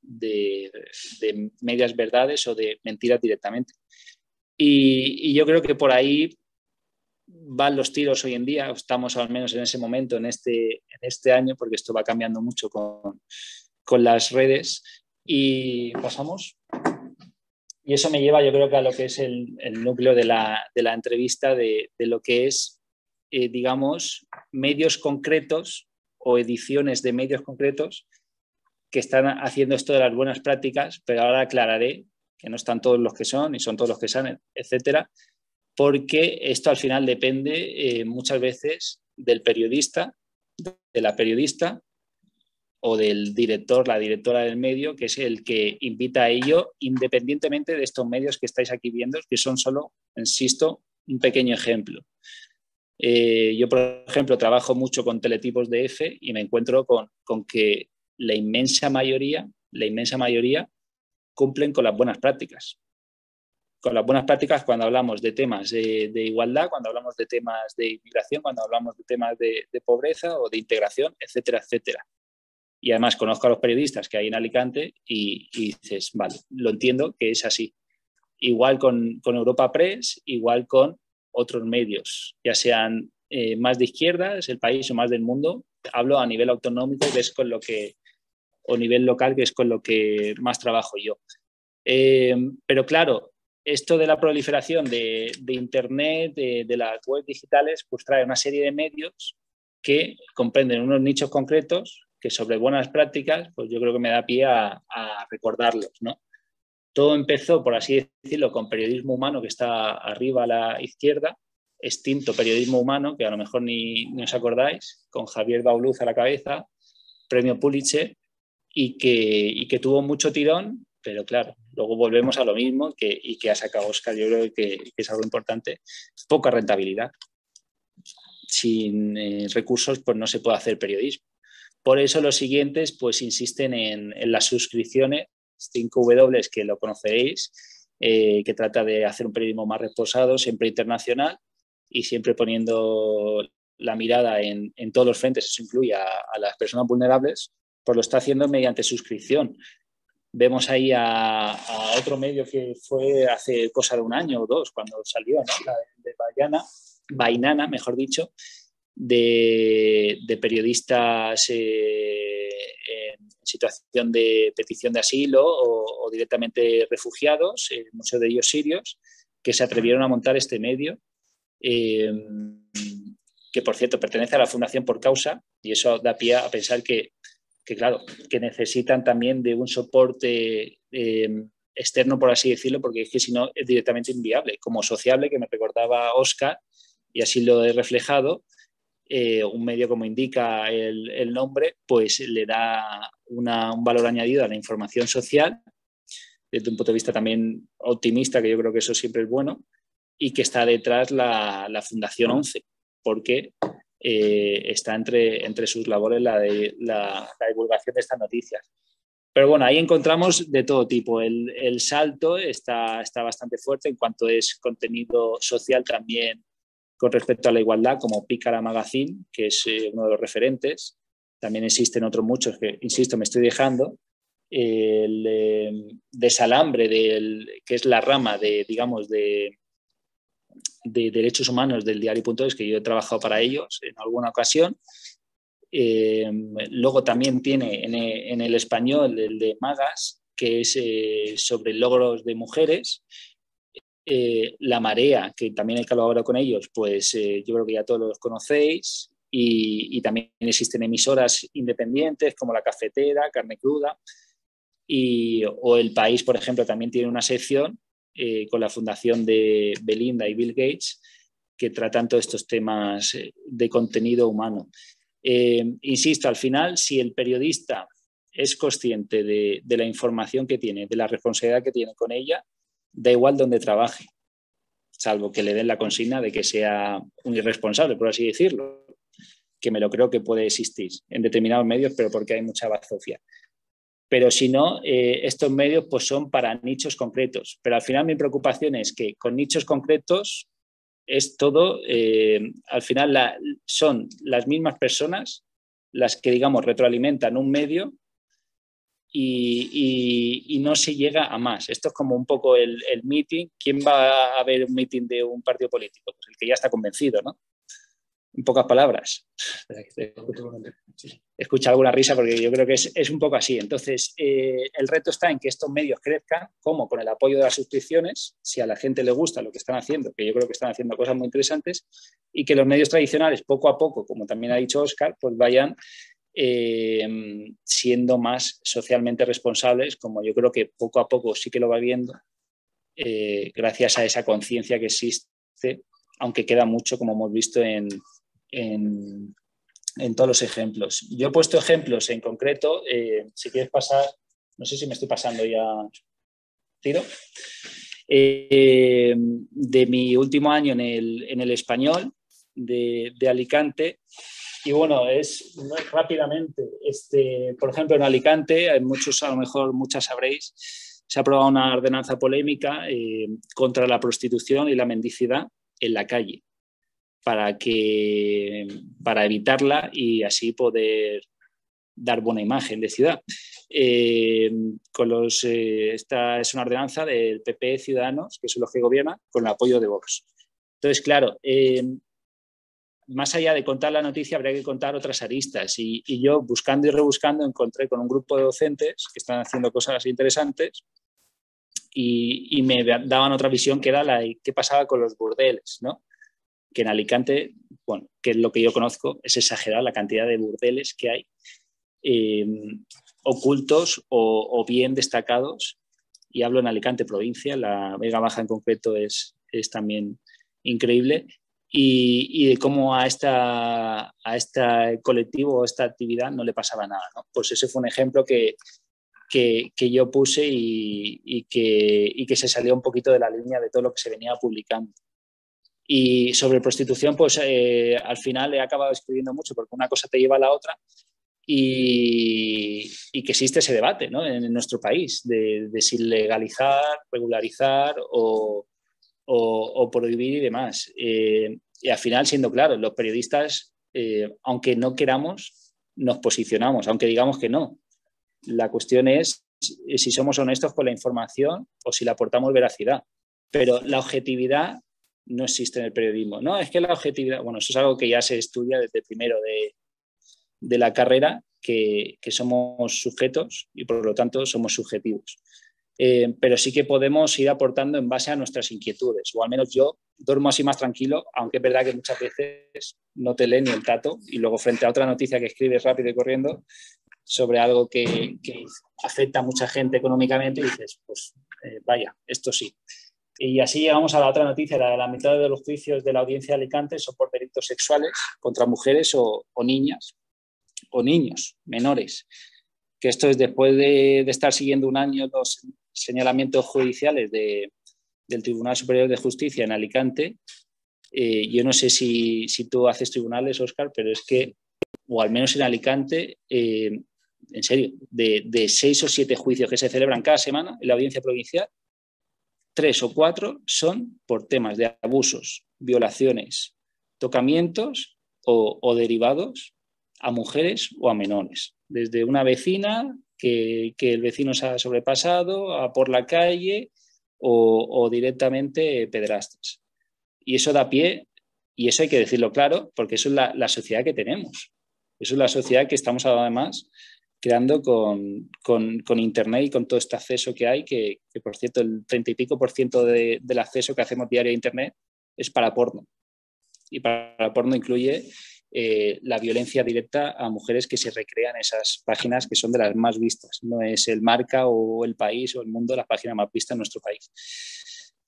medias verdades o de mentiras directamente. Y yo creo que por ahí van los tiros hoy en día, estamos al menos en ese momento, en este año, porque esto va cambiando mucho con las redes. Y pasamos. Y eso me lleva, yo creo que a lo que es el núcleo de la entrevista, de lo que es, digamos, medios concretos o ediciones de medios concretos que están haciendo esto de las buenas prácticas, pero ahora aclararé que no están todos los que son y son todos los que salen, etcétera, porque esto al final depende muchas veces del periodista, de la periodista o del director, la directora del medio, que es el que invita a ello, independientemente de estos medios que estáis aquí viendo, que son solo, insisto, un pequeño ejemplo. Yo, por ejemplo, trabajo mucho con teletipos de F y me encuentro con que la inmensa mayoría cumplen con las buenas prácticas. Con las buenas prácticas cuando hablamos de temas de igualdad, cuando hablamos de temas de inmigración, cuando hablamos de temas de pobreza o de integración, etcétera, etcétera. Y además conozco a los periodistas que hay en Alicante y dices, vale, lo entiendo que es así. Igual con Europa Press, igual con otros medios, ya sean más de izquierdas, El País o más del mundo. Hablo a nivel autonómico, que es con lo que, o nivel local, que es con lo que más trabajo yo. Pero claro, esto de la proliferación de Internet, de las webs digitales, pues trae una serie de medios que comprenden unos nichos concretos que sobre buenas prácticas, pues yo creo que me da pie a recordarlos, ¿no? Todo empezó, por así decirlo, con Periodismo Humano, que está arriba a la izquierda, extinto Periodismo Humano, que a lo mejor ni os acordáis, con Javier Bauluz a la cabeza, premio Pulitzer, y que tuvo mucho tirón, pero claro, luego volvemos a lo mismo y que ha sacado Oscar, yo creo que es algo importante, poca rentabilidad. Sin recursos, pues no se puede hacer periodismo. Por eso los siguientes pues insisten en las suscripciones, 5W, que lo conoceréis, que trata de hacer un periodismo más responsable, siempre internacional, y siempre poniendo la mirada en todos los frentes, eso incluye a las personas vulnerables, pues lo está haciendo mediante suscripción. Vemos ahí a otro medio que fue hace cosa de un año o dos, cuando salió, ¿no? La de Bainana, mejor dicho, de periodistas en situación de petición de asilo o directamente refugiados, muchos de ellos sirios, que se atrevieron a montar este medio, que por cierto pertenece a la Fundación Por Causa, y eso da pie a pensar que claro, que necesitan también de un soporte externo, por así decirlo, porque es que si no es directamente inviable. Como Sociable, que me recordaba Óscar, y así lo he reflejado, un medio, como indica el nombre, pues le da un valor añadido a la información social, desde un punto de vista también optimista, que yo creo que eso siempre es bueno, y que está detrás la Fundación 11, porque está entre sus labores la divulgación de estas noticias. Pero bueno, ahí encontramos de todo tipo. El salto está bastante fuerte en cuanto es contenido social también con respecto a la igualdad, como Pícara Magazine, que es uno de los referentes. También existen otros muchos que, insisto, me estoy dejando. El Desalambre, que es la rama de derechos humanos del diario.es, que yo he trabajado para ellos en alguna ocasión. Luego también tiene en el español el de Magas, que es sobre logros de mujeres. La Marea, que también he colaborado con ellos, pues yo creo que ya todos los conocéis, y también existen emisoras independientes como La Cafetera, Carne Cruda, o El País, por ejemplo, también tiene una sección con la fundación de Belinda y Bill Gates, que tratan todos estos temas de contenido humano. Insisto, al final, si el periodista es consciente de la información que tiene, de la responsabilidad que tiene con ella, da igual donde trabaje, salvo que le den la consigna de que sea un irresponsable, por así decirlo, que me lo creo que puede existir en determinados medios, pero porque hay mucha bazofia. Pero si no, estos medios pues son para nichos concretos. Pero al final mi preocupación es que con nichos concretos es todo, al final son las mismas personas las que, digamos, retroalimentan un medio y no se llega a más. Esto es como un poco el meeting. ¿Quién va a ver un meeting de un partido político? Pues el que ya está convencido, ¿no? En pocas palabras. Escucha alguna risa porque yo creo que es un poco así. Entonces, el reto está en que estos medios crezcan, como con el apoyo de las suscripciones, si a la gente le gusta lo que están haciendo, que yo creo que están haciendo cosas muy interesantes, y que los medios tradicionales, poco a poco, como también ha dicho Óscar, pues vayan siendo más socialmente responsables, como yo creo que poco a poco sí que lo va viendo, gracias a esa conciencia que existe, aunque queda mucho, como hemos visto en todos los ejemplos. Yo he puesto ejemplos en concreto, si quieres pasar, no sé si me estoy pasando ya, tiro, de mi último año en el español de Alicante. Y bueno, rápidamente, por ejemplo, en Alicante, a lo mejor muchas sabréis, se ha aprobado una ordenanza polémica contra la prostitución y la mendicidad en la calle, para evitarla y así poder dar buena imagen de ciudad. Esta es una ordenanza del PP Ciudadanos, que son los que gobiernan, con el apoyo de Vox. Entonces, claro, más allá de contar la noticia, habría que contar otras aristas. Y yo, buscando y rebuscando, encontré con un grupo de docentes que están haciendo cosas interesantes y me daban otra visión, que era qué pasaba con los burdeles, ¿no? Que en Alicante, bueno, que es lo que yo conozco, es exagerada la cantidad de burdeles que hay, ocultos o bien destacados. Y hablo en Alicante provincia, la Vega Baja en concreto es también increíble. Y de cómo a este colectivo o esta actividad no le pasaba nada, ¿no? Pues ese fue un ejemplo que yo puse y que se salió un poquito de la línea de todo lo que se venía publicando. Y sobre prostitución, pues al final he acabado escribiendo mucho, porque una cosa te lleva a la otra, y que existe ese debate, ¿no? En nuestro país de si legalizar, regularizar o prohibir y demás. al final, siendo claros, los periodistas, aunque no queramos, nos posicionamos, aunque digamos que no. La cuestión es si somos honestos con la información o si le aportamos veracidad. Pero la objetividad no existe en el periodismo. No, es que la objetividad, bueno, eso es algo que ya se estudia desde primero de la carrera, que somos sujetos y por lo tanto somos subjetivos. Pero sí que podemos ir aportando en base a nuestras inquietudes, o al menos yo duermo así más tranquilo, aunque es verdad que muchas veces no te lee ni el tato y luego frente a otra noticia que escribes rápido y corriendo sobre algo que afecta a mucha gente económicamente, dices, pues vaya, esto sí. Y así llegamos a la otra noticia, la de la mitad de los juicios de la audiencia de Alicante son por delitos sexuales contra mujeres o niñas o niños menores, que esto es después de estar siguiendo un año los señalamientos judiciales del Tribunal Superior de Justicia en Alicante. Yo no sé si tú haces tribunales, Óscar, pero es que, o al menos en Alicante, en serio, de 6 o 7 juicios que se celebran cada semana en la audiencia provincial, 3 o 4 son por temas de abusos, violaciones, tocamientos o derivados a mujeres o a menores. Desde una vecina que el vecino se ha sobrepasado, a por la calle o directamente pederastas. Y eso da pie, y eso hay que decirlo claro, porque eso es la sociedad que tenemos. Eso es la sociedad que estamos además creando con Internet y con todo este acceso que hay, que por cierto el 30 y pico % del acceso que hacemos diario a Internet es para porno. Y para porno incluye la violencia directa a mujeres que se recrean en esas páginas que son de las más vistas. No es el Marca o el País o el Mundo la página más vista en nuestro país.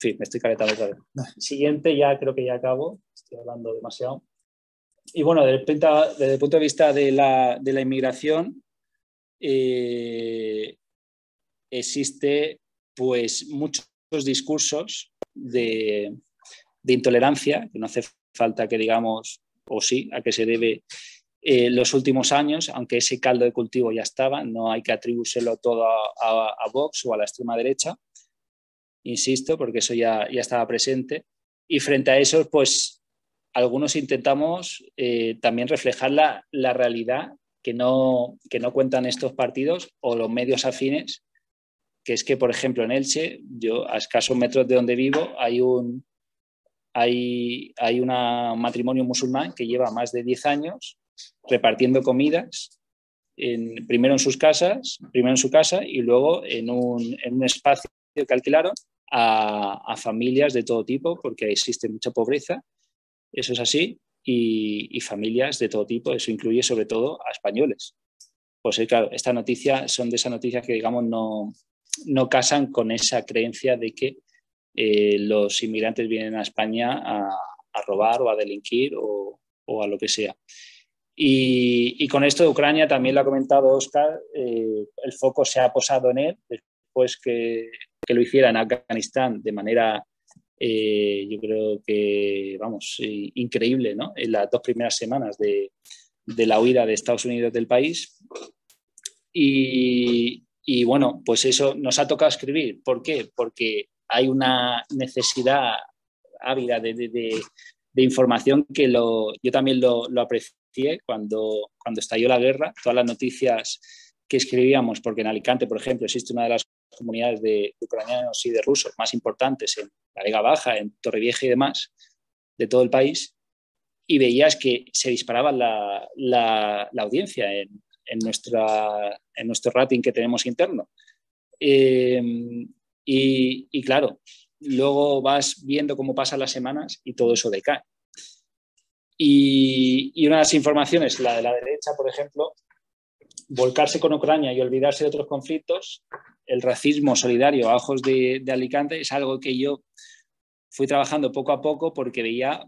En fin, me estoy calentando otra vez. Siguiente, ya creo que ya acabo. Estoy hablando demasiado. Y bueno, desde el punto de vista de la inmigración, existe pues muchos discursos de intolerancia, que no hace falta que digamos o sí, a qué se debe los últimos años, aunque ese caldo de cultivo ya estaba, no hay que atribuírselo todo a Vox o a la extrema derecha, insisto, porque eso ya estaba presente. Y frente a eso, pues algunos intentamos también reflejar la realidad que no cuentan estos partidos o los medios afines, que es que, por ejemplo, en Elche, yo a escasos metros de donde vivo, hay un matrimonio musulmán que lleva más de 10 años repartiendo comidas, primero en su casa y luego en un espacio que alquilaron a familias de todo tipo, porque existe mucha pobreza, eso es así, y familias de todo tipo, eso incluye sobre todo a españoles. Pues claro, esta noticia son de esas noticias que digamos no casan con esa creencia de que los inmigrantes vienen a España a robar o a delinquir o a lo que sea. Y con esto de Ucrania, también lo ha comentado Óscar, el foco se ha posado en él después que lo hiciera en Afganistán de manera, yo creo que, vamos, increíble, ¿no? En las 2 primeras semanas de la huida de Estados Unidos del país. Y bueno, pues eso nos ha tocado escribir. ¿Por qué? Porque hay una necesidad ávida de información que yo también lo aprecié cuando estalló la guerra. Todas las noticias que escribíamos, porque en Alicante, por ejemplo, existe una de las comunidades de ucranianos y de rusos más importantes en la Vega Baja, en Torrevieja y demás, de todo el país, y veías que se disparaba la audiencia en nuestro rating que tenemos interno. Y claro, luego vas viendo cómo pasan las semanas y todo eso decae. Y una de las informaciones, la de la derecha, por ejemplo, volcarse con Ucrania y olvidarse de otros conflictos, el racismo solidario a ojos de Alicante, es algo que yo fui trabajando poco a poco porque veía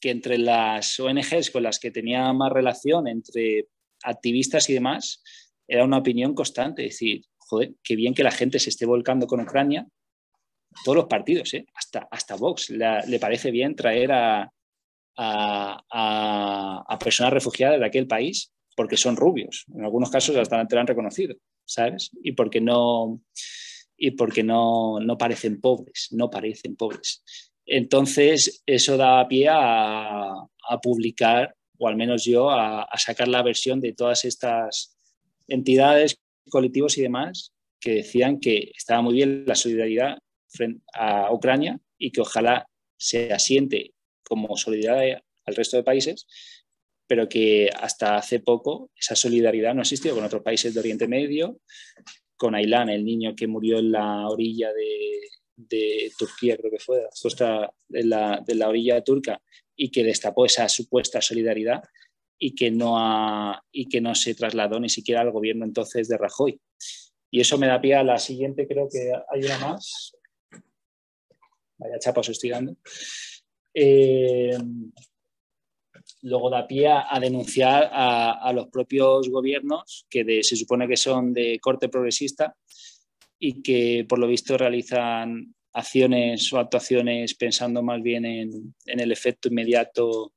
que entre las ONGs con las que tenía más relación, entre activistas y demás, era una opinión constante, es decir, joder, qué bien que la gente se esté volcando con Ucrania, todos los partidos, hasta Vox le parece bien traer a personas refugiadas de aquel país porque son rubios, en algunos casos hasta te lo han reconocido, ¿sabes? Y porque no parecen pobres, Entonces, eso daba pie a publicar, o al menos yo, a sacar la versión de todas estas entidades, colectivos y demás, que decían que estaba muy bien la solidaridad frente a Ucrania y que ojalá se asiente como solidaridad al resto de países, pero que hasta hace poco esa solidaridad no existió con otros países de Oriente Medio, con Aylan, el niño que murió en la orilla de Turquía, creo que fue, de la orilla turca, y que destapó esa supuesta solidaridad y que no se trasladó ni siquiera al gobierno entonces de Rajoy. Y eso me da pie a la siguiente, creo que hay una más. Vaya chapa os estoy dando. Luego da pie a denunciar a los propios gobiernos que se supone que son de corte progresista y que por lo visto realizan acciones o actuaciones pensando más bien en el efecto inmediato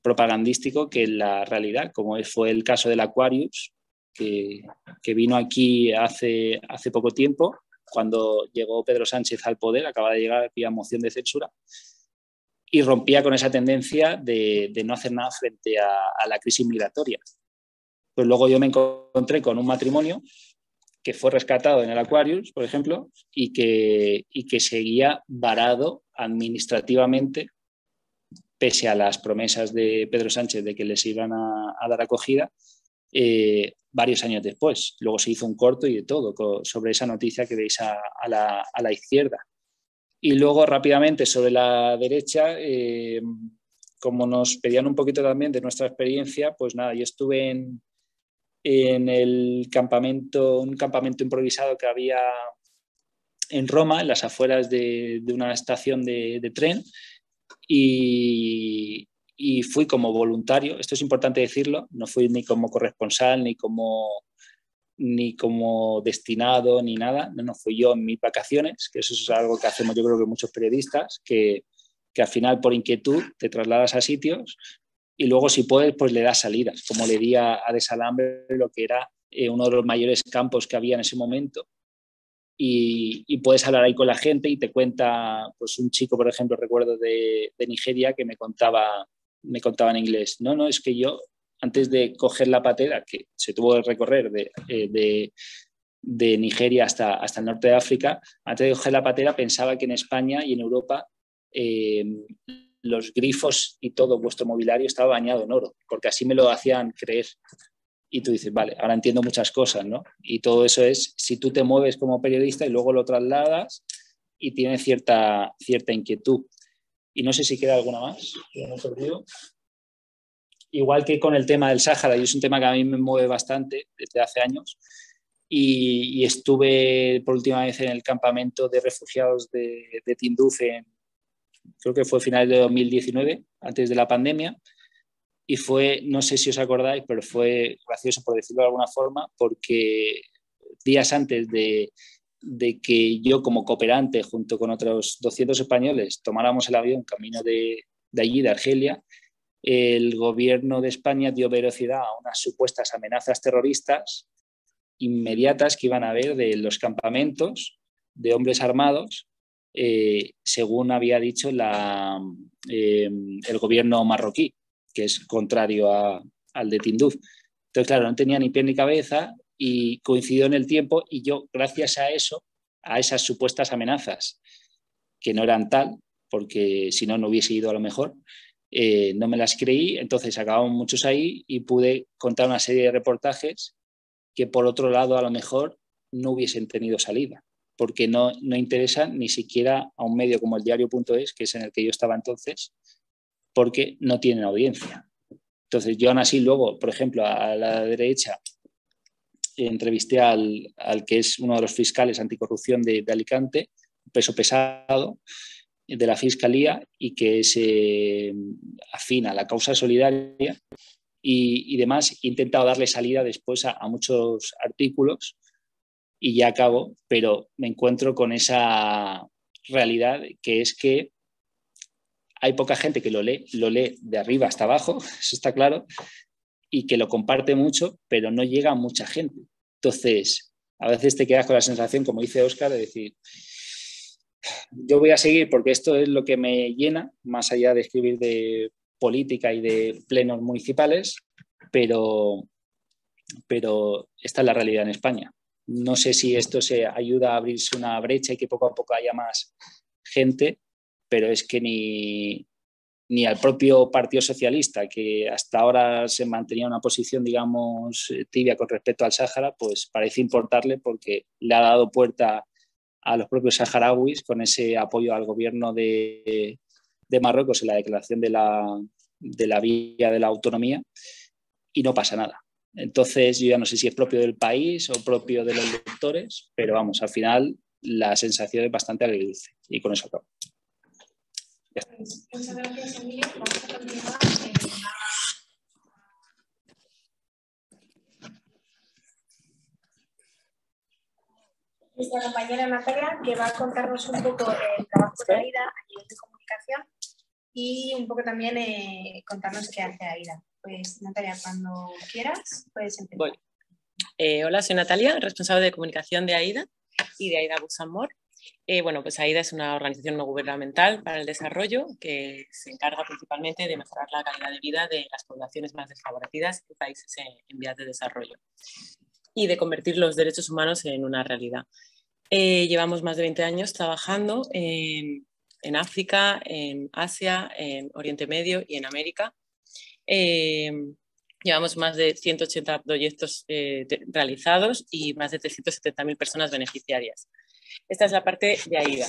propagandístico que en la realidad, como fue el caso del Aquarius, que vino aquí hace poco tiempo, cuando llegó Pedro Sánchez al poder, acaba de llegar vía moción de censura, y rompía con esa tendencia de no hacer nada frente a la crisis migratoria. Pues luego yo me encontré con un matrimonio que fue rescatado en el Aquarius, por ejemplo, y que seguía varado administrativamente, pese a las promesas de Pedro Sánchez de que les iban a dar acogida, varios años después. Luego se hizo un corto y de todo sobre esa noticia que veis a la izquierda. Y luego rápidamente sobre la derecha, como nos pedían un poquito también de nuestra experiencia, pues nada, yo estuve en un campamento improvisado que había en Roma, en las afueras de una estación de tren, y fui como voluntario. Esto es importante decirlo, no fui ni como corresponsal, ni como destinado, ni nada. No, fui yo en mis vacaciones, que eso es algo que hacemos yo creo que muchos periodistas, que al final por inquietud te trasladas a sitios y luego si puedes pues le das salidas, como le di a Desalambre, lo que era uno de los mayores campos que había en ese momento, y puedes hablar ahí con la gente y te cuenta, pues un chico, por ejemplo, recuerdo de Nigeria, que me contaba en inglés, no, es que yo antes de coger la patera, que se tuvo que recorrer de Nigeria hasta el norte de África, antes de coger la patera pensaba que en España y en Europa los grifos y todo vuestro mobiliario estaba bañado en oro, porque así me lo hacían creer. Y tú dices, vale, ahora entiendo muchas cosas, ¿no? Y todo eso es si tú te mueves como periodista y luego lo trasladas y tienes cierta inquietud. Y no sé si queda alguna más. Igual que con el tema del Sáhara, y es un tema que a mí me mueve bastante desde hace años, y estuve por última vez en el campamento de refugiados de Tinduf, creo que fue finales de 2019, antes de la pandemia, y fue, no sé si os acordáis, pero fue gracioso por decirlo de alguna forma, porque días antes de que yo como cooperante junto con otros 200 españoles tomáramos el avión camino de allí, de Argelia, el gobierno de España dio veracidad a unas supuestas amenazas terroristas inmediatas que iban a haber de los campamentos de hombres armados, según había dicho el gobierno marroquí, que es contrario al de Tinduf. Entonces, claro, no tenía ni pie ni cabeza y coincidió en el tiempo, y yo, gracias a eso, a esas supuestas amenazas, que no eran tal, porque si no, no hubiese ido a lo mejor, no me las creí. Entonces acabamos muchos ahí y pude contar una serie de reportajes que por otro lado a lo mejor no hubiesen tenido salida, porque no interesan ni siquiera a un medio como el diario.es, que es en el que yo estaba entonces, porque no tienen audiencia. Entonces yo aún así luego, por ejemplo, a la derecha entrevisté al que es uno de los fiscales anticorrupción de Alicante, peso pesado de la Fiscalía, y que es afín a la causa solidaria y demás. He intentado darle salida después a muchos artículos y ya acabo, pero me encuentro con esa realidad, que es que hay poca gente que lo lee de arriba hasta abajo, eso está claro, y que lo comparte mucho, pero no llega a mucha gente. Entonces, a veces te quedas con la sensación, como dice Óscar, de decir, Yo voy a seguir porque esto es lo que me llena, más allá de escribir de política y de plenos municipales, pero esta es la realidad en España. No sé si esto se ayuda a abrirse una brecha y que poco a poco haya más gente, pero es que ni al propio Partido Socialista, que hasta ahora se mantenía una posición, digamos, tibia con respecto al Sáhara, pues parece importarle porque le ha dado puerta a los propios saharauis con ese apoyo al gobierno de Marruecos en la declaración de la vía de la autonomía y no pasa nada. Entonces yo ya no sé si es propio del país o propio de los lectores, pero vamos, al final la sensación es bastante agridulce y con eso acabo. Muchas gracias, Emilio. Vamos a continuar. Nuestra compañera Natalia, que va a contarnos un poco el trabajo de AIDA a nivel de comunicación y un poco también contarnos qué hace AIDA. Pues Natalia, cuando quieras, puedes empezar. Voy. Hola, soy Natalia, responsable de comunicación de AIDA y de AIDA Books and More. Bueno, pues AIDA es una organización no gubernamental para el desarrollo que se encarga principalmente de mejorar la calidad de vida de las poblaciones más desfavorecidas en países en vías de desarrollo y de convertir los derechos humanos en una realidad. Llevamos más de 20 años trabajando en África, en Asia, en Oriente Medio y en América. Llevamos más de 180 proyectos realizados y más de 370.000 personas beneficiarias. Esta es la parte de AIDA.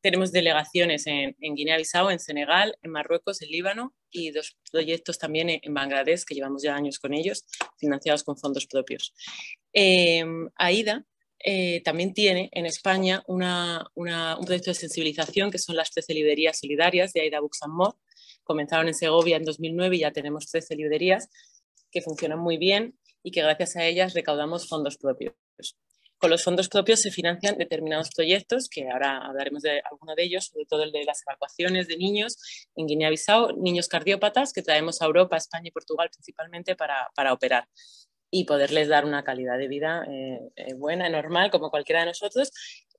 Tenemos delegaciones en Guinea-Bissau, en Senegal, en Marruecos, en Líbano y 2 proyectos también en Bangladesh, que llevamos ya años con ellos, financiados con fondos propios. AIDA también tiene en España un proyecto de sensibilización que son las 13 librerías solidarias de AIDA Books and More. Comenzaron en Segovia en 2009 y ya tenemos 13 librerías que funcionan muy bien y que gracias a ellas recaudamos fondos propios. Con los fondos propios se financian determinados proyectos, que ahora hablaremos de alguno de ellos, sobre todo el de las evacuaciones de niños en Guinea-Bissau, niños cardiópatas que traemos a Europa, España y Portugal principalmente para operar y poderles dar una calidad de vida buena, normal, como cualquiera de nosotros,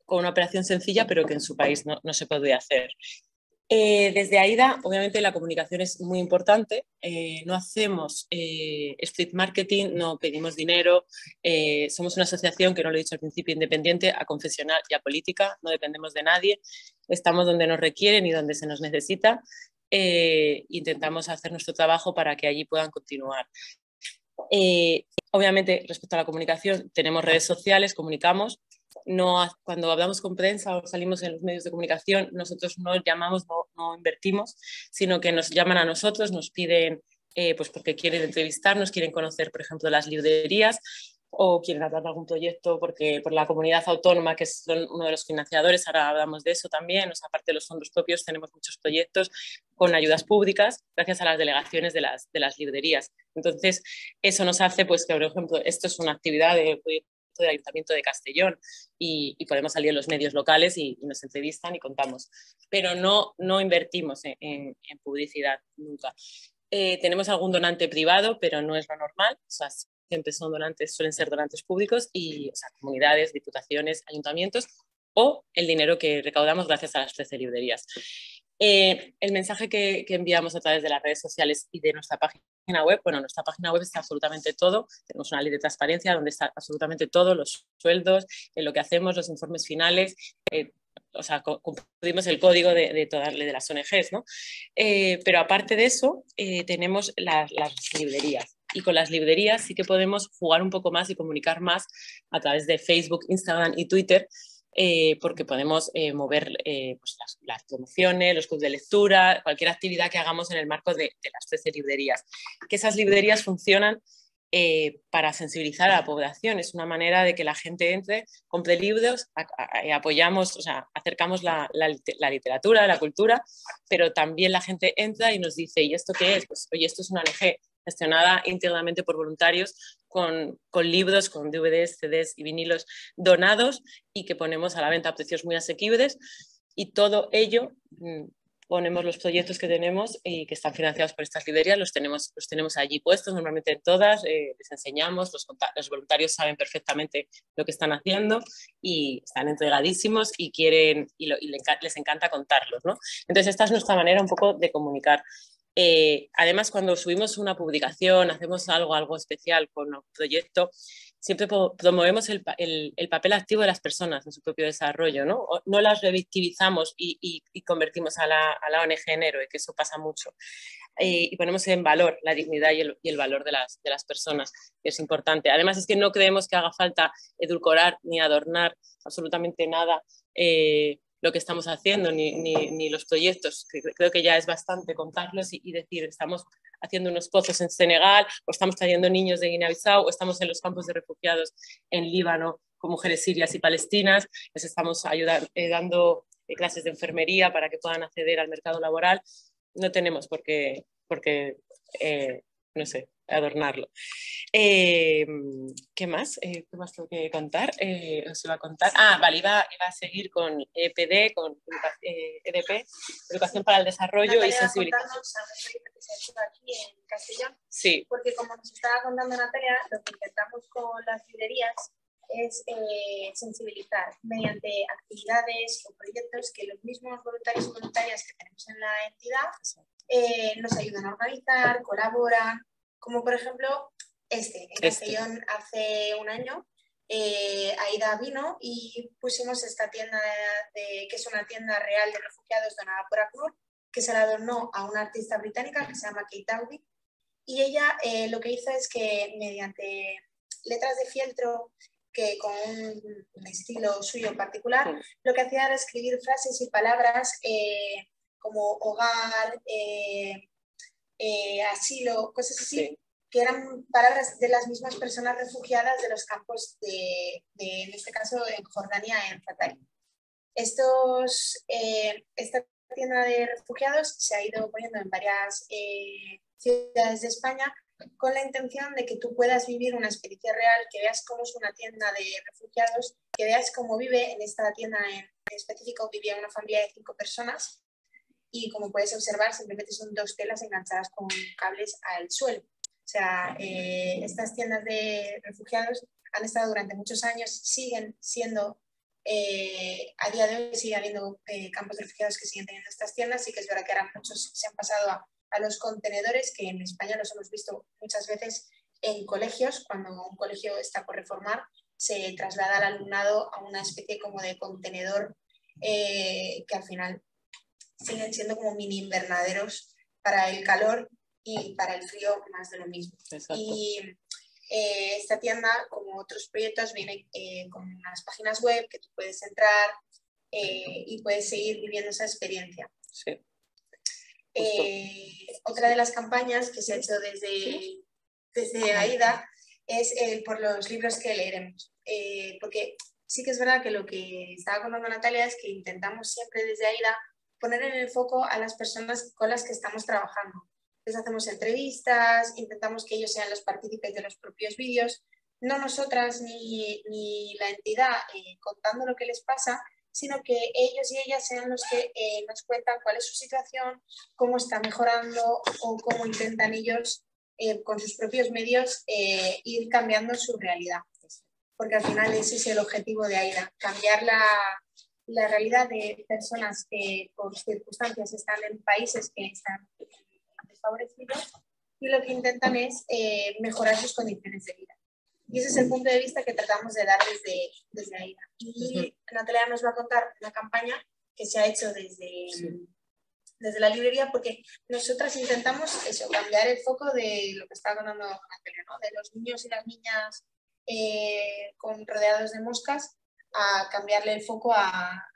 con una operación sencilla, pero que en su país no se podía hacer. Desde AIDA, obviamente, la comunicación es muy importante. No hacemos street marketing, no pedimos dinero. Somos una asociación, que no lo he dicho al principio, independiente, aconfesional y apolítica. No dependemos de nadie. Estamos donde nos requieren y donde se nos necesita. Intentamos hacer nuestro trabajo para que allí puedan continuar. Obviamente, respecto a la comunicación, tenemos redes sociales, comunicamos. Cuando hablamos con prensa o salimos en los medios de comunicación, nosotros no llamamos, no invertimos, sino que nos llaman a nosotros, nos piden, pues porque quieren entrevistarnos, quieren conocer, por ejemplo, las librerías o quieren hablar de algún proyecto por la comunidad autónoma, que son uno de los financiadores. Ahora hablamos de eso también. O sea, aparte de los fondos propios, tenemos muchos proyectos con ayudas públicas gracias a las delegaciones de las librerías. Entonces, eso nos hace, pues, que, por ejemplo, esto es una actividad del Ayuntamiento de Castellón y podemos salir en los medios locales y nos entrevistan y contamos. Pero no invertimos en publicidad nunca. Tenemos algún donante privado, pero no es lo normal. O sea, siempre suelen ser donantes públicos y, o sea, comunidades, diputaciones, ayuntamientos o el dinero que recaudamos gracias a las 13 librerías. El mensaje que enviamos a través de las redes sociales y de nuestra página web, bueno, nuestra página web está absolutamente todo, tenemos una ley de transparencia donde está absolutamente todo, los sueldos, lo que hacemos, los informes finales, o sea, cumplimos el código de todas las ONGs, ¿no? Pero aparte de eso, tenemos las librerías. Y con las librerías sí que podemos jugar un poco más y comunicar más a través de Facebook, Instagram y Twitter, porque podemos mover pues las promociones, los clubes de lectura, cualquier actividad que hagamos en el marco de las 13 librerías. Que esas librerías funcionan para sensibilizar a la población. Es una manera de que la gente entre, compre libros, apoyamos, o sea, acercamos la literatura, la cultura, pero también la gente entra y nos dice, ¿y esto qué es? Pues, oye, esto es una ONG gestionada íntegramente por voluntarios, con libros, con DVDs, CDs y vinilos donados y que ponemos a la venta a precios muy asequibles, y todo ello ponemos los proyectos que tenemos y que están financiados por estas librerías, los tenemos allí puestos, normalmente en todas, les enseñamos, los voluntarios saben perfectamente lo que están haciendo y están entregadísimos y quieren les encanta contarlos, ¿no? Entonces esta es nuestra manera un poco de comunicar. Además, cuando subimos una publicación, hacemos algo especial con un proyecto, siempre promovemos el papel activo de las personas en su propio desarrollo, ¿no? No las revictimizamos y convertimos a la ONG en héroe, que eso pasa mucho. Y ponemos en valor la dignidad y el valor de las personas, que es importante. Además, es que no creemos que haga falta edulcorar ni adornar absolutamente nada lo que estamos haciendo, ni los proyectos. Creo que ya es bastante contarlos y decir, estamos haciendo unos pozos en Senegal, o estamos trayendo niños de Guinea-Bissau, o estamos en los campos de refugiados en Líbano con mujeres sirias y palestinas, les estamos dando clases de enfermería para que puedan acceder al mercado laboral. No tenemos por qué no sé, adornarlo. ¿Qué más? ¿Qué más tengo que contar? Os iba a contar. Vale, iba a seguir con EPD, con EDP, Educación para el Desarrollo Natalia, y Sensibilización. proyecto que se ha hecho aquí en Castellón. Sí. Porque como nos estaba contando Natalia, lo que intentamos con las librerías es sensibilizar mediante actividades o proyectos que los mismos voluntarios y voluntarias que tenemos en la entidad nos ayudan a organizar, colaboran, como por ejemplo en Castellón hace un año Aida vino y pusimos esta tienda que es una tienda real de refugiados donada por ACNUR, que se la donó a una artista británica que se llama Kate Dowdy, y ella lo que hizo es que mediante letras de fieltro, que con un estilo suyo particular, lo que hacía era escribir frases y palabras como hogar, asilo, cosas así, que eran palabras de las mismas personas refugiadas de los campos en este caso en Jordania, en Fatah. Esta tienda de refugiados se ha ido poniendo en varias ciudades de España con la intención de que tú puedas vivir una experiencia real, que veas cómo es una tienda de refugiados, que veas cómo vive. En esta tienda en específico vivía una familia de 5 personas y como puedes observar simplemente son 2 telas enganchadas con cables al suelo. O sea, estas tiendas de refugiados han estado durante muchos años, siguen siendo, a día de hoy sigue habiendo campos de refugiados que siguen teniendo estas tiendas, y que es verdad que ahora muchos se han pasado a los contenedores, que en España los hemos visto muchas veces en colegios. Cuando un colegio está por reformar, se traslada al alumnado a una especie como de contenedor que al final siguen siendo como mini invernaderos para el calor y para el frío, más de lo mismo. Exacto. Y esta tienda, como otros proyectos, viene con unas páginas web que tú puedes entrar y puedes seguir viviendo esa experiencia. Sí. Otra de las campañas que se ha hecho desde AIDA es por los libros que leeremos. Porque sí que es verdad que lo que estaba contando Natalia es que intentamos siempre desde AIDA poner en el foco a las personas con las que estamos trabajando. Les hacemos entrevistas, intentamos que ellos sean los partícipes de los propios vídeos, no nosotras ni la entidad contando lo que les pasa, sino que ellos y ellas sean los que nos cuentan cuál es su situación, cómo está mejorando o cómo intentan ellos con sus propios medios ir cambiando su realidad. Porque al final ese es el objetivo de AIDA, cambiar la realidad de personas que por circunstancias están en países que están desfavorecidos, y lo que intentan es mejorar sus condiciones de vida. Y ese es el punto de vista que tratamos de dar desde AIDA. Y Natalia nos va a contar una campaña que se ha hecho desde la librería, porque nosotras intentamos eso, cambiar el foco de lo que está contando Natalia, ¿no? De los niños y las niñas rodeados de moscas, a cambiarle el foco a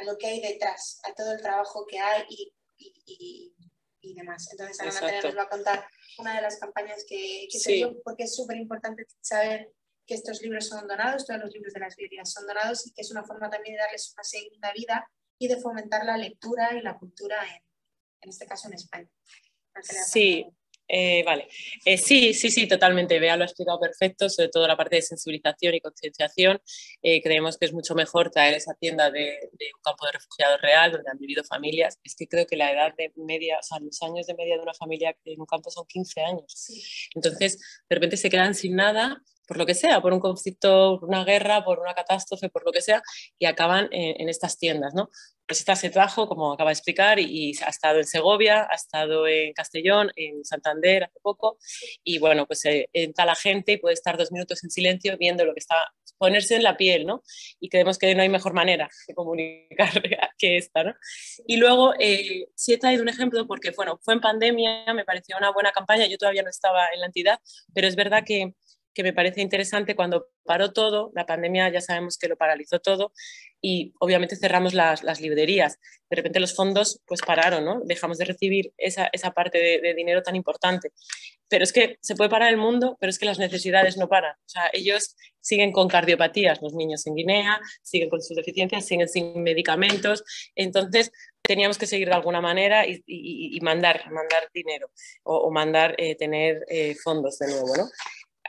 lo que hay detrás, a todo el trabajo que hay y demás. Entonces ahora Natalia nos va a contar una de las campañas que se dio, porque es súper importante saber que estos libros son donados, todos los libros de las librerías son donados, y que es una forma también de darles una segunda vida y de fomentar la lectura y la cultura, en este caso en España. Natalia, sí. Vale. Sí, totalmente. Bea lo ha explicado perfecto, sobre todo la parte de sensibilización y concienciación. Creemos que es mucho mejor traer esa tienda de un campo de refugiados real, donde han vivido familias. Es que creo que la edad de media, o sea, los años de media de una familia en un campo son 15 años. Sí. Entonces, de repente se quedan sin nada, por lo que sea, por un conflicto, por una guerra, por una catástrofe, por lo que sea, y acaban en estas tiendas, ¿no? Pues esta se trajo, como acaba de explicar, y ha estado en Segovia, ha estado en Castellón, en Santander hace poco, y bueno, pues entra la gente y puede estar 2 minutos en silencio viendo lo que está, ponerse en la piel, ¿no? Y creemos que no hay mejor manera de comunicar que esta, ¿no? Y luego sí he traído un ejemplo porque, bueno, fue en pandemia, me pareció una buena campaña, yo todavía no estaba en la entidad, pero es verdad que me parece interesante cuando paró todo, la pandemia ya sabemos que lo paralizó todo y obviamente cerramos las librerías. De repente los fondos pues pararon, ¿no? Dejamos de recibir esa parte de dinero tan importante. Pero es que se puede parar el mundo, pero es que las necesidades no paran. O sea, ellos siguen con cardiopatías, los niños en Guinea, siguen con sus deficiencias, siguen sin medicamentos. Entonces, teníamos que seguir de alguna manera y mandar dinero o mandar tener fondos de nuevo, ¿no?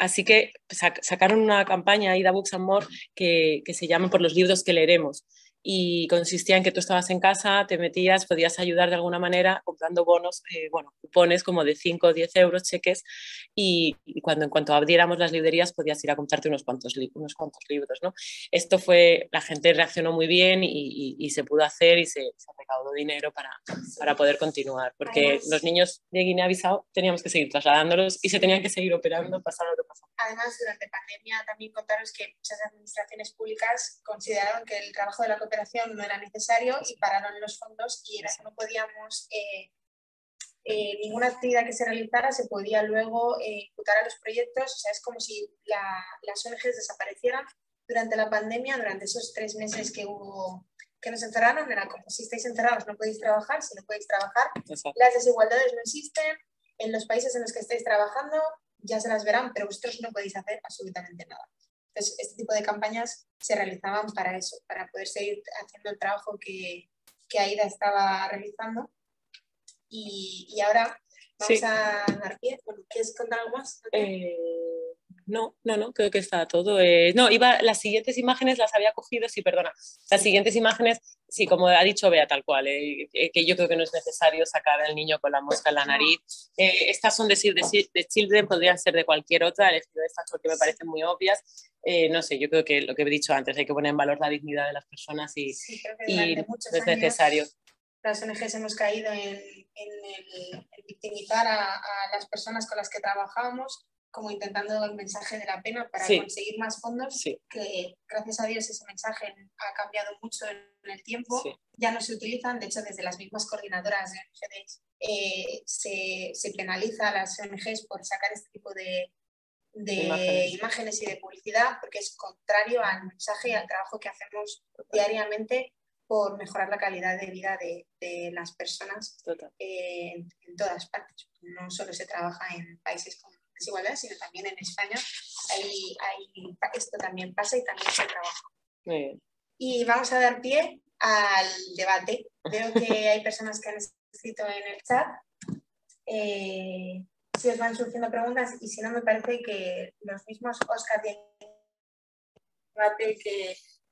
Así que sacaron una campaña, Ida Books and More, que se llama Por los libros que leeremos. Y consistía en que tú estabas en casa, te metías, podías ayudar de alguna manera comprando bonos, cupones como de 5 o 10 euros, cheques, y en cuanto abriéramos las librerías podías ir a comprarte unos cuantos libros, ¿no? Esto fue, la gente reaccionó muy bien y se pudo hacer y se recaudó dinero para poder continuar, porque además, los niños de Guinea-Bissau teníamos que seguir trasladándolos y se tenían que seguir operando, pasar lo que pasara. Además, durante pandemia también contaros que muchas administraciones públicas consideraron que el trabajo de la cooperación no era necesario y pararon los fondos y no podíamos, ninguna actividad que se realizara se podía luego imputar a los proyectos. O sea, es como si las ONGs desaparecieran durante la pandemia, durante esos 3 meses que nos encerraron. Era como si estáis encerrados no podéis trabajar, si no podéis trabajar, exacto, las desigualdades no existen, en los países en los que estáis trabajando ya se las verán, pero vosotros no podéis hacer absolutamente nada. Entonces, este tipo de campañas se realizaban para eso, para poder seguir haciendo el trabajo que Aida estaba realizando. Y ahora vamos a dar pie. ¿Quieres contar algo más? No, creo que está todo. Las siguientes imágenes las había cogido, sí, perdona. Las siguientes imágenes, sí, como ha dicho Bea, tal cual, que yo creo que no es necesario sacar al niño con la mosca en la nariz. Estas son de Save the Children, podrían ser de cualquier otra, he elegido estas porque me parecen muy obvias. No sé, yo creo que lo que he dicho antes, hay que poner en valor la dignidad de las personas y no es necesario. Las ONGs hemos caído en victimizar a las personas con las que trabajamos, como intentando el mensaje de la pena para conseguir más fondos, que gracias a Dios ese mensaje ha cambiado mucho en el tiempo, ya no se utilizan, de hecho desde las mismas coordinadoras de ONGs se penaliza a las ONGs por sacar este tipo de imágenes y de publicidad, porque es contrario al mensaje y al trabajo que hacemos diariamente por mejorar la calidad de vida de las personas en todas partes. No solo se trabaja en países con desigualdad, sino también en España. Esto también pasa y también se trabaja. Muy bien. Y vamos a dar pie al debate. Veo que hay personas que han escrito en el chat. Si os van surgiendo preguntas, y si no, me parece que los mismos Óscar tienen debate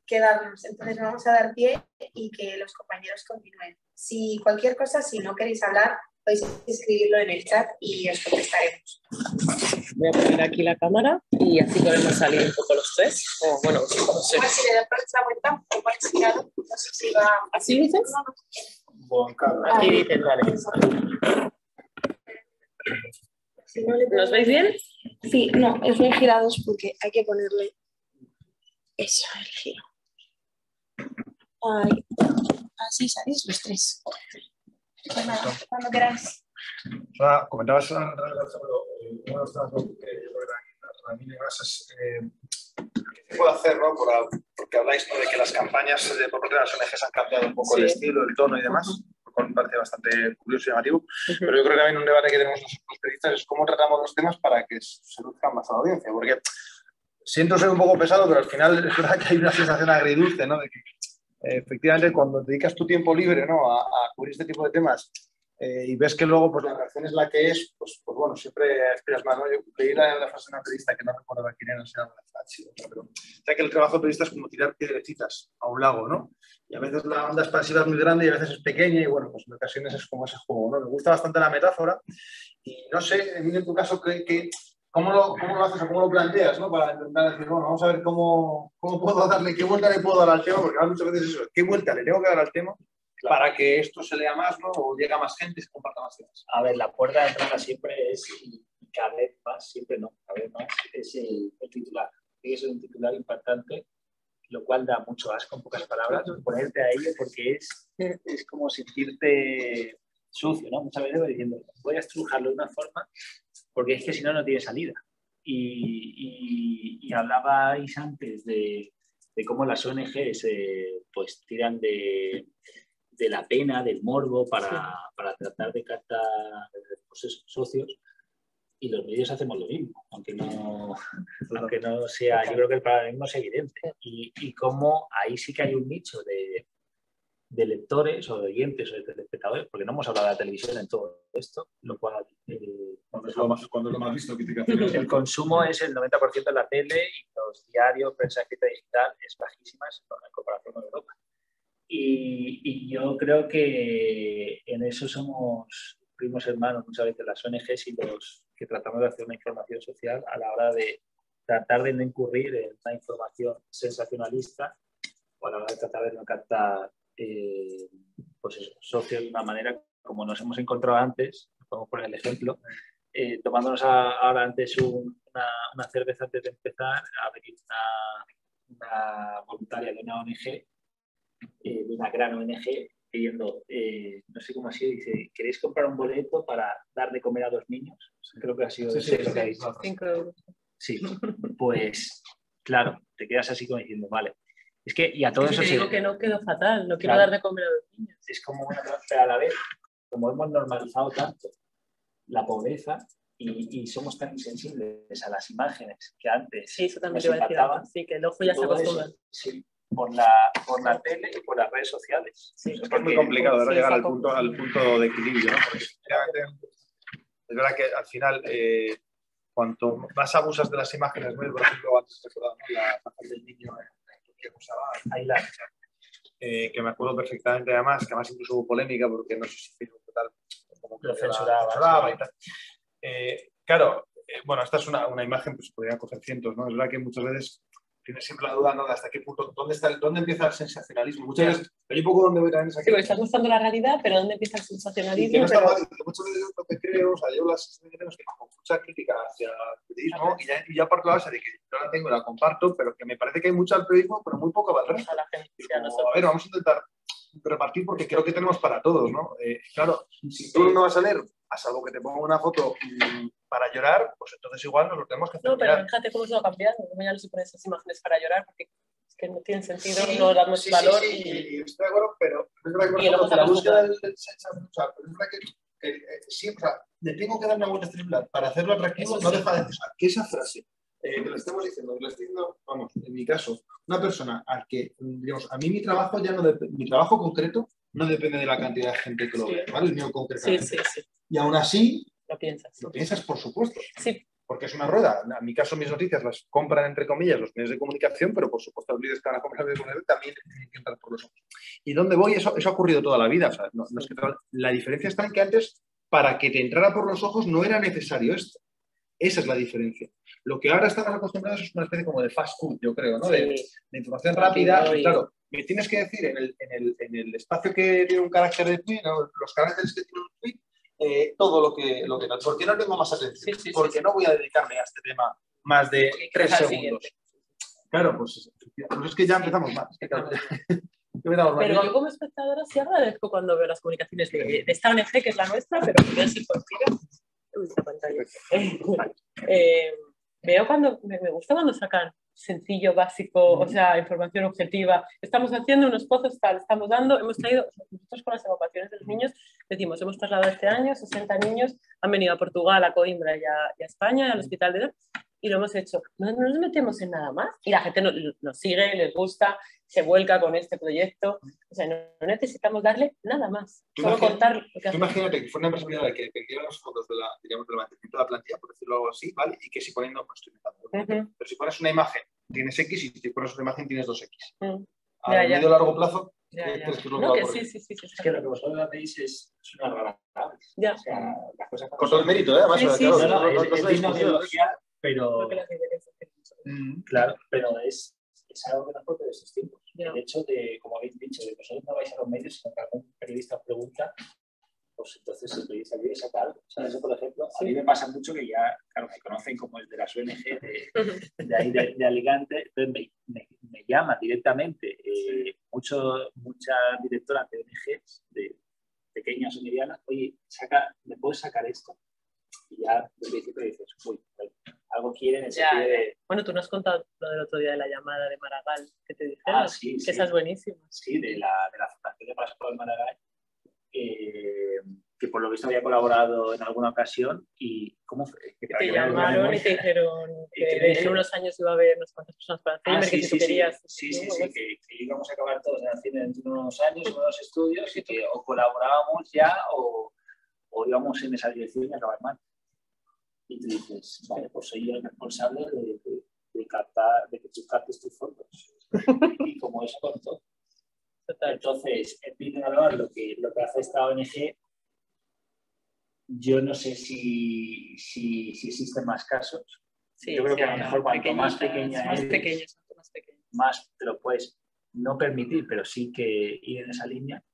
que darnos. Entonces vamos a dar pie y que los compañeros continúen. Si cualquier cosa, si no queréis hablar, podéis escribirlo en el chat y os contestaremos. Voy a poner aquí la cámara y así podemos salir un poco los tres. O bueno, no sé. Si le das la vuelta, o cuál es girado, no sé si va... ¿Así dices? Aquí dices, vale. Si no le... ¿Nos veis bien? Sí, no, es muy girados porque hay que ponerle eso, el giro. Así salís los tres. Pues nada, cuando queráis. Comentabas uno de los temas que yo creo que también es ¿qué se puede hacer, ¿no? Porque habláis, ¿no?, de que las campañas por parte de las ONGs han cambiado un poco el estilo, el tono y demás, lo cual me parece bastante curioso y llamativo, pero yo creo que también un debate que tenemos los periodistas es cómo tratamos los temas para que se luzcan más a la audiencia, porque siento ser un poco pesado, pero al final es verdad que hay una sensación agridulce, ¿no?, de que efectivamente cuando dedicas tu tiempo libre, ¿no?, a cubrir este tipo de temas y ves que luego pues, la reacción es la que es, pues bueno, siempre aspiras más, ¿no? Yo leí la frase de una periodista que no recuerdo quién era, no sé, pero o sea que el trabajo de periodista es como tirar piedrecitas a un lago, ¿no? Y a veces la onda expansiva es muy grande y a veces es pequeña y bueno, pues en ocasiones es como ese juego, ¿no? Me gusta bastante la metáfora y no sé, en tu caso, ¿cómo lo haces o cómo lo planteas, ¿no? Para intentar decir, bueno, vamos a ver cómo puedo darle, qué vuelta le puedo dar al tema, porque muchas veces eso, qué vuelta le tengo que dar al tema para que esto se lea más, ¿no? O llegue a más gente y se comparta más temas. A ver, la puerta de entrada siempre es, y cada vez más, siempre no, cada vez más, es el titular. Tiene que ser un titular impactante, lo cual da mucho asco en pocas palabras, ponerte a ello porque es como sentirte sucio, ¿no? Muchas veces voy diciendo, voy a estrujarlo de una forma porque es que si no, no tiene salida. Y hablabais antes de cómo las ONGs pues tiran de la pena, del morbo para tratar de captar pues, socios, y los medios hacemos lo mismo, aunque no sea, yo creo que el paralelismo es evidente, y cómo ahí sí que hay un nicho de lectores o de oyentes o de telespectadores, porque no hemos hablado de la televisión en todo esto, lo cual cuando lo hemos visto, el consumo es el 90% de la tele y los diarios, prensa escrita digital es bajísima en comparación con Europa. Y yo creo que en eso somos primos hermanos muchas veces las ONGs y los que tratamos de hacer una información social a la hora de tratar de no incurrir en una información sensacionalista o a la hora de tratar de no captar pues eso, socios de una manera como nos hemos encontrado antes, podemos poner el ejemplo, tomándonos ahora antes una cerveza antes de empezar, a venir una voluntaria de una ONG, de una gran ONG, pidiendo, no sé cómo ha sido, dice, ¿queréis comprar un boleto para dar de comer a 2 niños? Creo que ha sido sí, lo que ha dicho. 5 euros. Sí, pues claro, te quedas así como diciendo, vale. Es que, y a todo eso te digo que no quedo fatal, no quiero claro, dar de comer a 2 niños. Es como una pero a la vez, como hemos normalizado tanto la pobreza y somos tan insensibles a las imágenes que antes sí, eso también nos te iba a decir impactaban. sí, que el ojo ya se acostumbra. Sí, por la tele y por las redes sociales. Sí, es que es muy complicado ahora llegar al punto de equilibrio, ¿no? Porque es verdad que al final, cuanto más abusas de las imágenes, ¿no? Por ejemplo, antes recordaba, ¿no? La imagen del niño que usaba Ayla, que me acuerdo perfectamente además, que además incluso hubo polémica porque no sé si Facebook total como que lo censuraba y tal. Claro, bueno, esta es una imagen, pues podría coger cientos, ¿no? Es verdad que muchas veces tienes siempre la duda, ¿no? De hasta qué punto, ¿dónde empieza el sensacionalismo? Muchas veces, hay un poco donde voy también. Sí, estás mostrando la realidad, pero ¿dónde empieza el sensacionalismo? Que no está mal, muchas veces lo que creo, o sea, yo las sensaciones que tengo mucha crítica hacia el periodismo y ya parto de la base de que yo la tengo y la comparto, pero que me parece que hay mucho al periodismo, pero muy poco al resto. A ver, vamos a intentar repartir porque creo que tenemos para todos, ¿no? Claro, si tú no vas a leer, a salvo que te ponga una foto para llorar, pues entonces igual nos lo tenemos que hacer. No, pero fíjate cómo se va cambiando, como ya no se ponen esas imágenes para llorar, porque es que no tienen sentido, no damos valor. Y estoy de acuerdo, pero es verdad que la búsqueda del sensacionalismo, o sea, es verdad que siempre, le tengo que dar una vuelta celular para hacerlo atractivo, no deja de pensar que esa frase que le estamos diciendo, que le estoy diciendo, vamos, en mi caso, una persona al que, digamos, a mí mi trabajo ya no mi trabajo concreto no depende de la cantidad de gente que lo ve, ¿vale? El mío concretamente. Sí. Y aún así, lo piensas, por supuesto. Sí. Porque es una rueda. En mi caso, mis noticias las compran, entre comillas, los medios de comunicación, pero por supuesto los líderes que van a comprar los medios de comunicación también tienen que entrar por los ojos. ¿Y dónde voy? Eso ha ocurrido toda la vida. O sea, no es que la diferencia está en que antes, para que te entrara por los ojos, no era necesario esto. Esa es la diferencia. Lo que ahora estamos acostumbrados es una especie como de fast food, yo creo, ¿no? De información rápida. Y claro, me tienes que decir en el espacio que tiene un carácter de tweet, ¿no? Los caracteres que tiene un tweet, todo lo que no. ¿Por qué no tengo más atención? Porque no voy a dedicarme a este tema más de 3 segundos. Claro, pues es que ya empezamos mal. Es que, claro, pero yo como espectadora sí agradezco cuando veo las comunicaciones de esta ONG, que es la nuestra, pero que ya sí consigo. Veo cuando me gusta cuando sacan sencillo, básico, o sea, información objetiva. Estamos haciendo unos pozos tal, estamos dando, hemos traído, nosotros con las evacuaciones de los niños, decimos, hemos trasladado este año 60 niños, han venido a Portugal, a Coimbra y a España, al hospital de edad, y lo hemos hecho. No nos metemos en nada más. Y la gente nos sigue, les gusta, se vuelca con este proyecto. O sea, no necesitamos darle nada más. Solo contar lo que hace. Imagínate que fue una empresa privada que dependía de los fondos del mantenimiento de la plantilla, por decirlo algo así, ¿vale? Y que si poniendo, pues estoy inventando, pero si pones una imagen tienes X y si pones una imagen tienes 2X. A medio largo plazo, ¿crees que es lo que va a ocurrir? Sí. Es que lo que vosotros hacéis es una rara. Ya. O sea, las cosas con todo el mérito, ¿eh? Además, es ideología, pero... Claro, pero es algo que no es propio de estos tiempos. Yeah. El hecho de, como habéis dicho, de que vosotros no vais a los medios, sino que algún periodista pregunta, pues entonces el periodista quiere sacar algo. O sea, eso, por ejemplo, a mí me pasa mucho que ya, claro, me conocen como el de las ONG de ahí de Alicante, entonces me llaman directamente muchas directoras de ONGs, de pequeñas o medianas, oye, ¿me puedes sacar esto? Y ya desde el principio dices, uy, algo quieren en el sentido de... Bueno, tú nos has contado lo del otro día de la llamada de Maragall, que te dijeron, sí, que esa es buenísima. Sí, de la Fundación de Pascual Maragall, que por lo visto había colaborado en alguna ocasión y ¿cómo fue? Que te llamaron y te dijeron que en unos años iba a haber unas cuantas personas para Alzheimer, que si tú querías... Sí, que íbamos a acabar todos en el cine dentro de unos años, unos estudios, y que o colaborábamos ya o íbamos en esa dirección y acabar mal. Y tú dices, vale, pues soy yo el responsable de que tú captes tus fondos. Y como eso cortó. Entonces, en Pino Navarra, lo que hace esta ONG, yo no sé si existen más casos. Sí, yo creo que a lo mejor cuanto más pequeña eres, más te lo puedes no permitir, pero sí que ir en esa línea.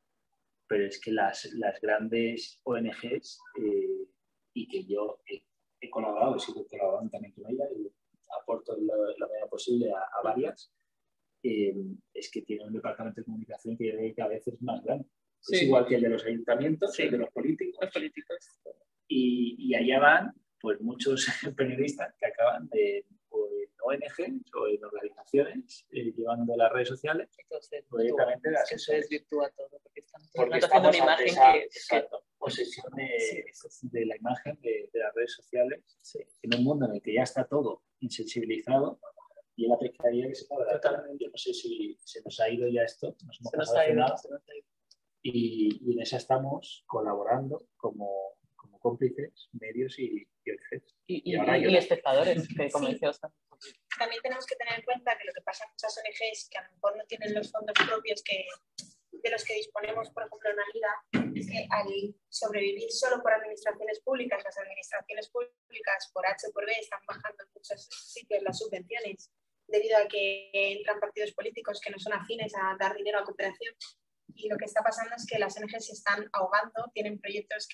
Pero es que las grandes ONGs, y que yo he colaborado, y sigo colaborando también con ella, y aporto lo menos posible a varias, es que tienen un departamento de comunicación que a veces es más grande. Sí. Es igual que el de los ayuntamientos, el de los políticos. Y allá van pues muchos periodistas que acaban en ONGs o en organizaciones llevando las redes sociales. Entonces, directamente de que se desvirtúa todo, porque estamos haciendo una imagen exacto, posesión de la imagen de las redes sociales, en un mundo en el que ya está todo insensibilizado. Y la pescaría que se puede dar. Yo no sé si se nos ha ido ya esto, nos hemos pasado hace nada. Y en esa estamos colaborando como cómplices, medios y ONGs. Y espectadores, que como decía Oscar. También tenemos que tener en cuenta que lo que pasa en muchas ONGs que a lo mejor no tienen los fondos propios de los que disponemos, por ejemplo, en la liga, es que al sobrevivir solo por administraciones públicas, las administraciones públicas por H por B están bajando en muchos sitios las subvenciones debido a que entran partidos políticos que no son afines a dar dinero a cooperación. Y lo que está pasando es que las ONGs se están ahogando, tienen proyectos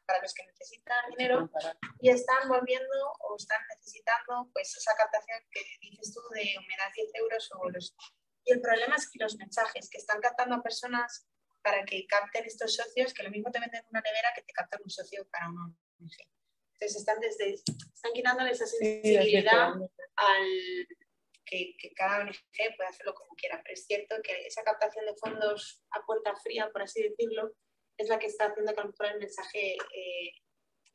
para los que necesitan dinero y están volviendo o están necesitando pues esa captación que dices tú de me das 10 euros o los... Y el problema es que los mensajes que están captando a personas para que capten estos socios, que lo mismo te venden una nevera que te captan un socio para una ONG. Entonces están quitándole esa sensibilidad al... Que cada ONG puede hacerlo como quiera, pero es cierto que esa captación de fondos a puerta fría, por así decirlo, es la que está haciendo que a lo mejor el mensaje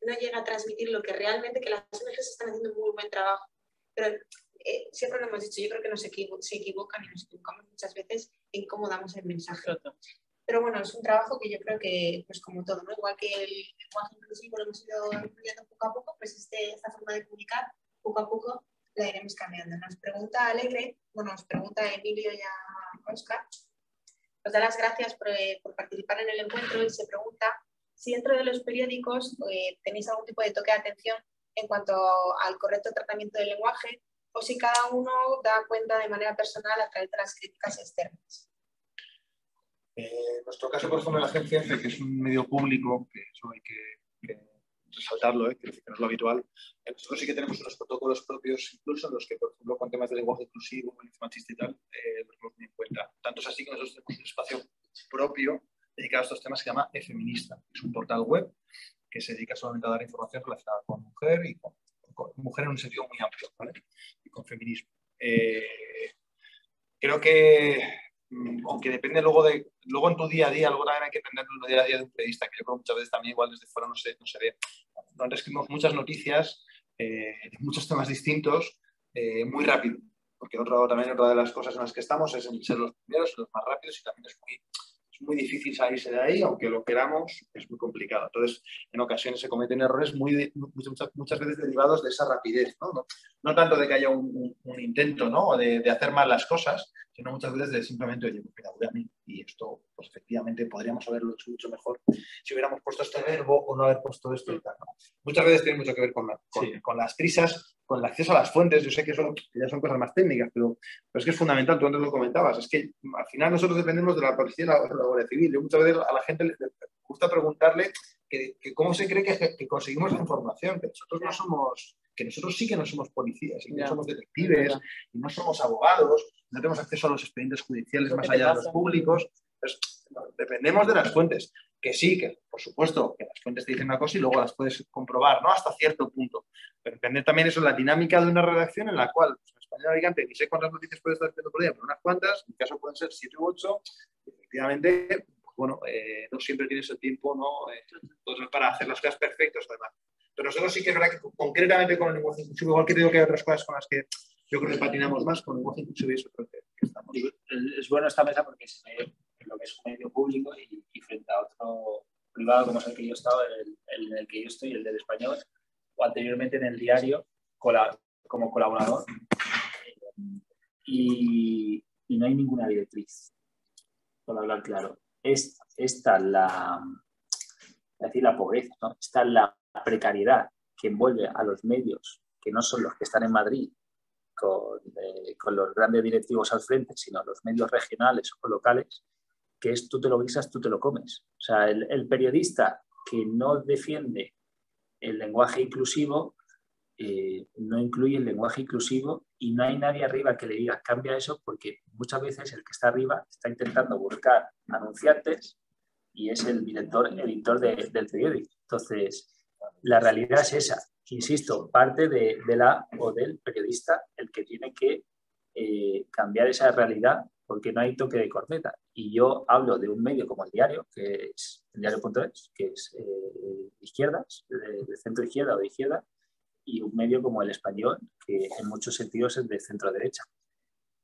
no llega a transmitir lo que realmente, que las ONGs están haciendo un muy buen trabajo, pero siempre lo hemos dicho, yo creo que se equivocan y nos equivocamos muchas veces en cómo damos el mensaje. Pero bueno, es un trabajo que yo creo que, pues como todo, ¿no? Igual que el lenguaje inclusivo lo hemos ido incluyendo poco a poco, pues esta forma de comunicar, poco a poco, la iremos cambiando. Nos pregunta Alegre, nos pregunta Emilio y a Óscar, nos da las gracias por participar en el encuentro y se pregunta si dentro de los periódicos tenéis algún tipo de toque de atención en cuanto al correcto tratamiento del lenguaje o si cada uno da cuenta de manera personal a través de las críticas externas. En nuestro caso, por ejemplo, la Agencia EFE, que es un medio público, que eso hay que resaltarlo, que no es lo habitual. Nosotros sí que tenemos unos protocolos propios, incluso en los que, por ejemplo, con temas de lenguaje inclusivo, violencia machista y tal, los tenemos muy en cuenta. Tanto es así que nosotros tenemos un espacio propio dedicado a estos temas que se llama eFeminista. Es un portal web que se dedica solamente a dar información relacionada con mujer y con mujer en un sentido muy amplio, ¿vale? Y con feminismo. Creo que aunque depende luego en tu día a día, luego también hay que entender el día a día de un periodista, que yo creo que muchas veces también igual desde fuera no se ve. Nosotros escribimos muchas noticias muchos temas distintos muy rápido. Porque también otra de las cosas en las que estamos es en ser los primeros, los más rápidos, y también es muy difícil salirse de ahí, aunque lo queramos, es muy complicado. Entonces, en ocasiones se cometen errores muchas veces derivados de esa rapidez, ¿no? No tanto de que haya un intento, ¿no? de hacer mal las cosas, sino muchas veces de simplemente, oye, pues mira, voy a mí, y esto, pues efectivamente, podríamos haberlo hecho mucho mejor si hubiéramos puesto este verbo o no haber puesto esto y tal, ¿no? Muchas veces tiene mucho que ver con las prisas, con el acceso a las fuentes. Yo sé que ya son cosas más técnicas, pero es que es fundamental, tú antes lo comentabas, es que al final nosotros dependemos de la policía y la Guardia Civil. Yo muchas veces a la gente le gusta preguntarle que cómo se cree que conseguimos la información, que nosotros sí que no somos policías, y que no somos detectives, y no somos abogados, no tenemos acceso a los expedientes judiciales más allá de los públicos. Pues, dependemos de las fuentes, que sí, que por supuesto que las fuentes te dicen una cosa y luego las puedes comprobar, ¿no? Hasta cierto punto. Pero depende también eso, la dinámica de una redacción en la cual, pues, en español Alicante, ni sé cuántas noticias puedes estar haciendo por día, pero unas cuantas, en mi caso pueden ser 7 u 8, y efectivamente, pues, bueno, no siempre tienes el tiempo, ¿no? Entonces, para hacer las cosas perfectas, además. Pero nosotros sí que es verdad que concretamente con el lenguaje inclusivo, igual que te digo que hay otras cosas con las que yo creo que patinamos más, con el lenguaje inclusivo y eso creo que estamos. Es bueno esta mesa porque se ve lo que es un medio público y frente a otro privado como es el que yo he estado, en el que yo estoy, el del Español, o anteriormente en el diario como colaborador, y no hay ninguna directriz, por hablar claro. Esta la pobreza, ¿no? Esta la precariedad que envuelve a los medios, que no son los que están en Madrid con los grandes directivos al frente, sino los medios regionales o locales, que es tú te lo guisas, tú te lo comes. O sea, el periodista que no defiende el lenguaje inclusivo no incluye el lenguaje inclusivo, y no hay nadie arriba que le diga cambia eso, porque muchas veces el que está arriba está intentando buscar anunciantes y es el editor del periódico. Entonces, la realidad es esa. Insisto, parte de la o del periodista el que tiene que cambiar esa realidad, porque no hay toque de corneta. Y yo hablo de un medio como el diario, que es el diario.es, que es de izquierdas, de centro izquierda o de izquierda, y un medio como el Español, que en muchos sentidos es de centro derecha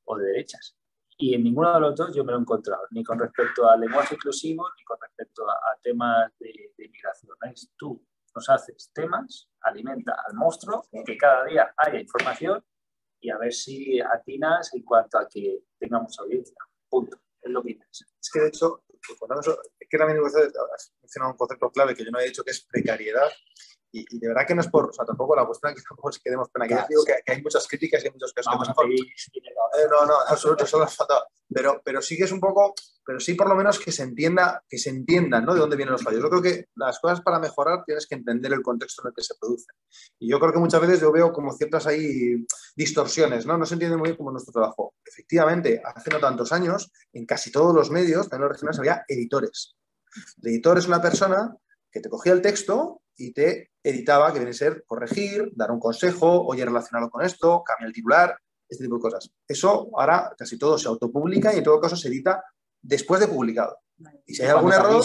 o de derechas. Y en ninguno de los dos yo me lo he encontrado, ni con respecto al lenguaje inclusivo, ni con respecto a temas de inmigración. ¿Ves? Tú nos haces temas, alimenta al monstruo, que cada día haya información, y a ver si atinas en cuanto a que tengamos audiencia. Punto. Es lo que interesa. Es que de hecho, es que también has mencionado un concepto clave que yo no he dicho, que es precariedad. Y de verdad que no es por, o sea, tampoco la cuestión que tampoco es que demos pena, que ya digo que hay muchas críticas y hay muchos casos Vamos que a pedir no, absoluto, eso lo has faltado. Pero sí que es un poco, pero sí por lo menos que se entiendan, ¿no? De dónde vienen los fallos. Yo creo que las cosas para mejorar tienes que entender el contexto en el que se producen. Y yo creo que muchas veces yo veo como ciertas ahí distorsiones, ¿no? No se entiende muy bien cómo es nuestro trabajo. Efectivamente, hace no tantos años, en casi todos los medios, también los regionales, había editores. El editor es una persona que te cogía el texto y te editaba, que viene a ser corregir, dar un consejo, oye, relacionarlo con esto, cambia el titular, este tipo de cosas. Eso ahora casi todo se autopublica y en todo caso se edita después de publicado. Y si hay algún error,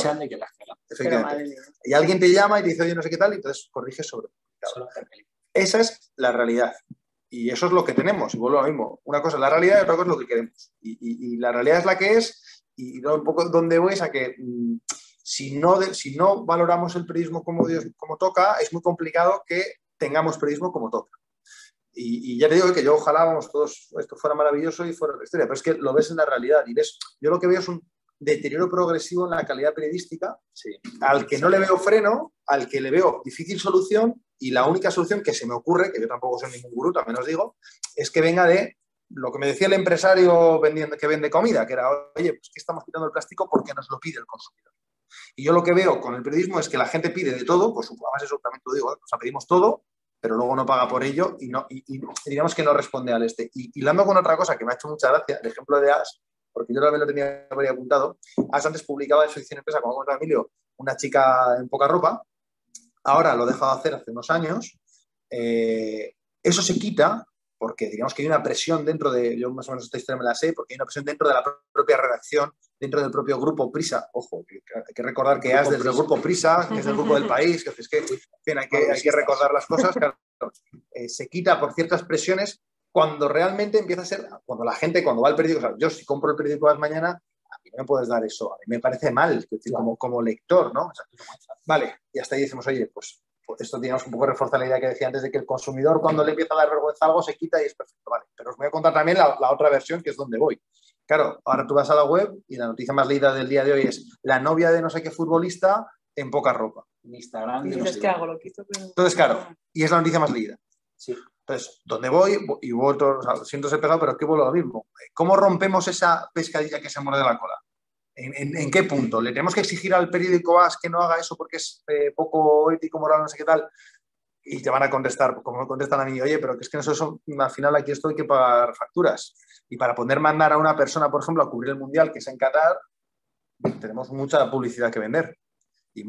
efectivamente, y alguien te llama y te dice, oye, no sé qué tal, y entonces corriges sobre publicado. Esa es la realidad. Y eso es lo que tenemos. Y vuelvo a lo mismo. Una cosa es la realidad y otra cosa es lo que queremos. Y la realidad es la que es, y un poco donde voy es a que si no valoramos el periodismo como toca, es muy complicado que tengamos periodismo como toca. Y ya te digo que yo ojalá, vamos, todos esto fuera maravilloso y fuera la historia, pero es que lo ves en la realidad y ves, yo lo que veo es un deterioro progresivo en la calidad periodística, sí, al que no le veo freno, al que le veo difícil solución, y la única solución que se me ocurre, que yo tampoco soy ningún gurú, también os digo, es que venga de lo que me decía el empresario que vende comida, que era, oye, pues que estamos quitando el plástico porque nos lo pide el consumidor. Y yo lo que veo con el periodismo es que la gente pide de todo, pues además eso también te lo digo, o sea, pedimos todo, pero luego no paga por ello y digamos que no responde al este. Y hablando con otra cosa que me ha hecho mucha gracia, el ejemplo de As, porque yo también lo tenía apuntado. As antes publicaba en su edición empresa, como comentaba Emilio, una chica en poca ropa. Ahora lo he dejado de hacer hace unos años. Eso se quita porque digamos que hay una presión dentro de, yo más o menos esta historia me la sé, porque hay una presión dentro de la propia redacción, dentro del propio grupo Prisa. Ojo, hay que recordar que As desde el grupo Prisa, que es el grupo del País, que es que en fin, hay que recordar las cosas. Claro. se quita por ciertas presiones cuando realmente empieza a ser, cuando la gente, cuando va al periódico, o sea, yo si compro el periódico de mañana, a mí no me puedes dar eso, a mí me parece mal, es decir, como lector, ¿no? O sea, vale, y hasta ahí decimos, oye, pues esto digamos un poco refuerza la idea que decía antes de que el consumidor cuando le empieza a dar vergüenza algo se quita y es perfecto, vale, pero os voy a contar también la otra versión que es donde voy. Claro, ahora tú vas a la web y la noticia más leída del día de hoy es la novia de no sé qué futbolista en poca ropa. En Instagram. Y dices, ¿qué hago? Lo quito, pero... Entonces, claro, y es la noticia más leída. Sí. Entonces, ¿dónde voy? Y vuelto, o sea, siento ser pesado, pero es que vuelvo a lo mismo. ¿Cómo rompemos esa pescadilla que se muerde la cola? ¿En qué punto? ¿Le tenemos que exigir al periódico AS que no haga eso porque es poco ético, moral, no sé qué tal? Y te van a contestar, como me contestan a mí, oye, pero que es que nosotros al final aquí esto hay que pagar facturas. Y para poder mandar a una persona, por ejemplo, a cubrir el Mundial, que es en Qatar, tenemos mucha publicidad que vender. Y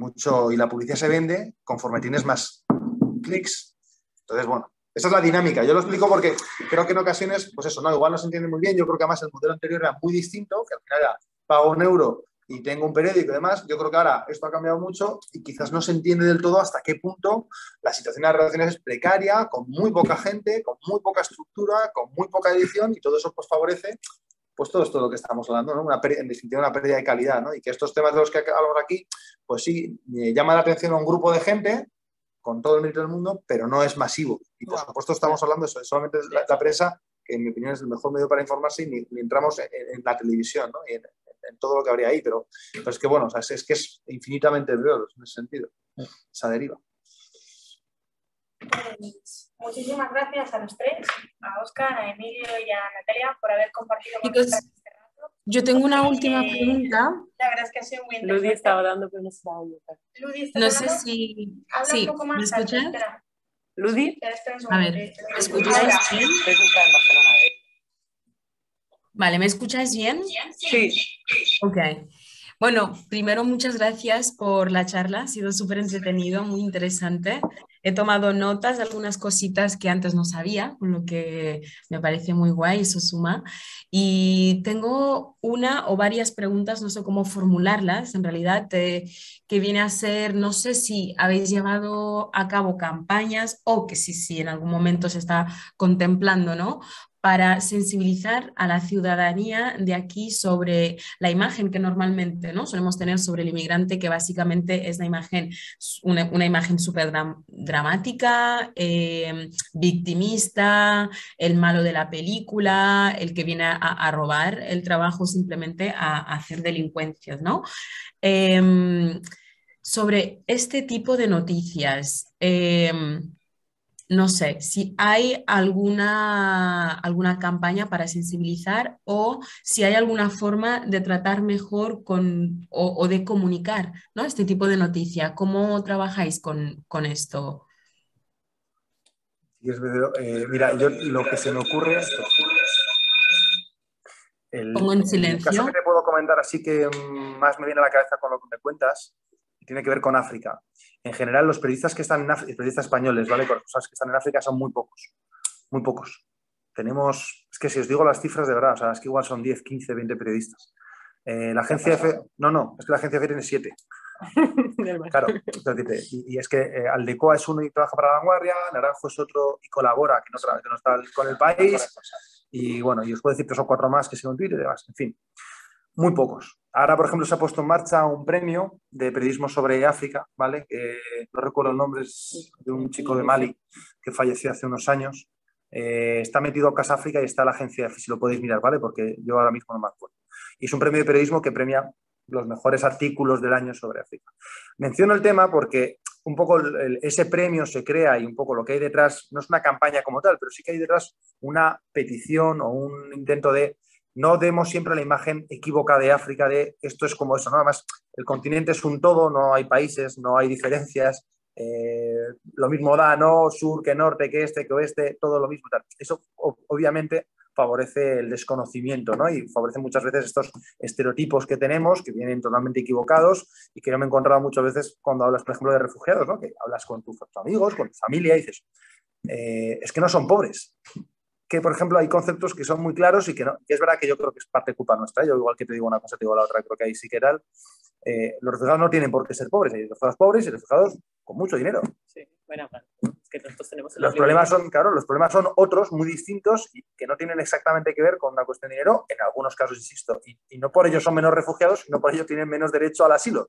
la publicidad se vende conforme tienes más clics. Entonces, bueno, esa es la dinámica. Yo lo explico porque creo que en ocasiones, pues eso, no, igual no se entiende muy bien. Yo creo que además el modelo anterior era muy distinto, que al final era pago €1 y tengo un periódico y demás. Yo creo que ahora esto ha cambiado mucho y quizás no se entiende del todo hasta qué punto la situación de las relaciones es precaria, con muy poca gente, con muy poca estructura, con muy poca edición y todo eso pues favorece pues todo esto de lo que estamos hablando, ¿no? En definitiva una pérdida de calidad, ¿no? Y que estos temas de los que hablamos aquí, pues sí, llama la atención a un grupo de gente con todo el mérito del mundo, pero no es masivo. Y por supuesto estamos hablando de eso, solamente la prensa, que en mi opinión es el mejor medio para informarse, y ni entramos en la televisión, ¿no? Y en todo lo que habría ahí, pero es que bueno, o sea, es que es infinitamente peor en ese sentido, esa deriva. Pues, muchísimas gracias a los tres, a Óscar, a Emilio y a Natalia por haber compartido con Chicos, nosotros este rato. yo tengo una última pregunta. La verdad es que ha sido muy interesante. Ludi estaba dando, pero no se daba notar. Ludi, ¿estás No sé hablando? si... Habla Sí, un poco ¿me más alto, escuchas? espera. Ludi, Espera un A segundo, ver, que- ¿me escucháis bien? Está en Barcelona. Vale, ¿me escucháis bien? sí. Ok. Bueno, primero muchas gracias por la charla, ha sido súper entretenido, muy interesante. He tomado notas de algunas cositas que antes no sabía, con lo que me parece muy guay, eso suma. Y tengo una o varias preguntas, no sé cómo formularlas, en realidad, que viene a ser, no sé si habéis llevado a cabo campañas o que sí, en algún momento se está contemplando, ¿no? Para sensibilizar a la ciudadanía de aquí sobre la imagen que normalmente, ¿no? solemos tener sobre el inmigrante, que básicamente es una imagen súper dramática, victimista, el malo de la película, el que viene a robar el trabajo simplemente a hacer delincuencias, ¿no? Sobre este tipo de noticias, no sé si hay alguna campaña para sensibilizar o si hay alguna forma de tratar mejor o de comunicar, ¿no? Este tipo de noticia. ¿Cómo trabajáis con esto? Mira, yo lo que se me ocurre... Pongo en El caso que silencio. te puedo comentar así que más me viene a la cabeza con lo que me cuentas tiene que ver con África. En general, los periodistas que están en África, periodistas españoles, ¿vale? Con cosas que están en África son muy pocos. Muy pocos. Tenemos, es que si os digo las cifras de verdad, o sea, es que igual son 10, 15, 20 periodistas. La agencia F, no, es que la agencia F tiene 7. Claro, y es que Aldecoa es uno y trabaja para La Vanguardia, Naranjo es otro y colabora, que no está con El País, y bueno, y os puedo decir 3 o 4 más que sigo en Twitter y demás, en fin, muy pocos. Ahora, por ejemplo, se ha puesto en marcha un premio de periodismo sobre África, ¿vale? No recuerdo el nombre, es de un chico de Mali que falleció hace unos años. Está metido Casa África y está la agencia F, si lo podéis mirar, ¿vale? Porque yo ahora mismo no me acuerdo. Y es un premio de periodismo que premia los mejores artículos del año sobre África. Menciono el tema porque un poco ese premio se crea y un poco lo que hay detrás, no es una campaña como tal, pero sí que hay detrás una petición o un intento de no demos siempre la imagen equívoca de África de esto es como eso, ¿no? Además, el continente es un todo, no hay países, no hay diferencias, lo mismo da, ¿no? Sur que norte, que este, que oeste, todo lo mismo. Tal. Eso obviamente favorece el desconocimiento, ¿no? Y favorece muchas veces estos estereotipos que tenemos, que vienen totalmente equivocados y que yo me he encontrado muchas veces cuando hablas, por ejemplo, de refugiados, ¿no? Que hablas con tus amigos, con tu familia y dices, es que no son pobres. Que, por ejemplo, hay conceptos que son muy claros y que no. Y es verdad que yo creo que es parte culpa nuestra. Yo igual que te digo una cosa, te digo la otra, creo que ahí sí que tal. Los refugiados no tienen por qué ser pobres. Hay refugiados pobres y refugiados con mucho dinero. Sí, buena parte. Es que nosotros tenemos en Los problemas son, claro, los problemas son otros, muy distintos, y que no tienen exactamente que ver con una cuestión de dinero, en algunos casos, insisto, y no por ello son menos refugiados, no por ello tienen menos derecho al asilo,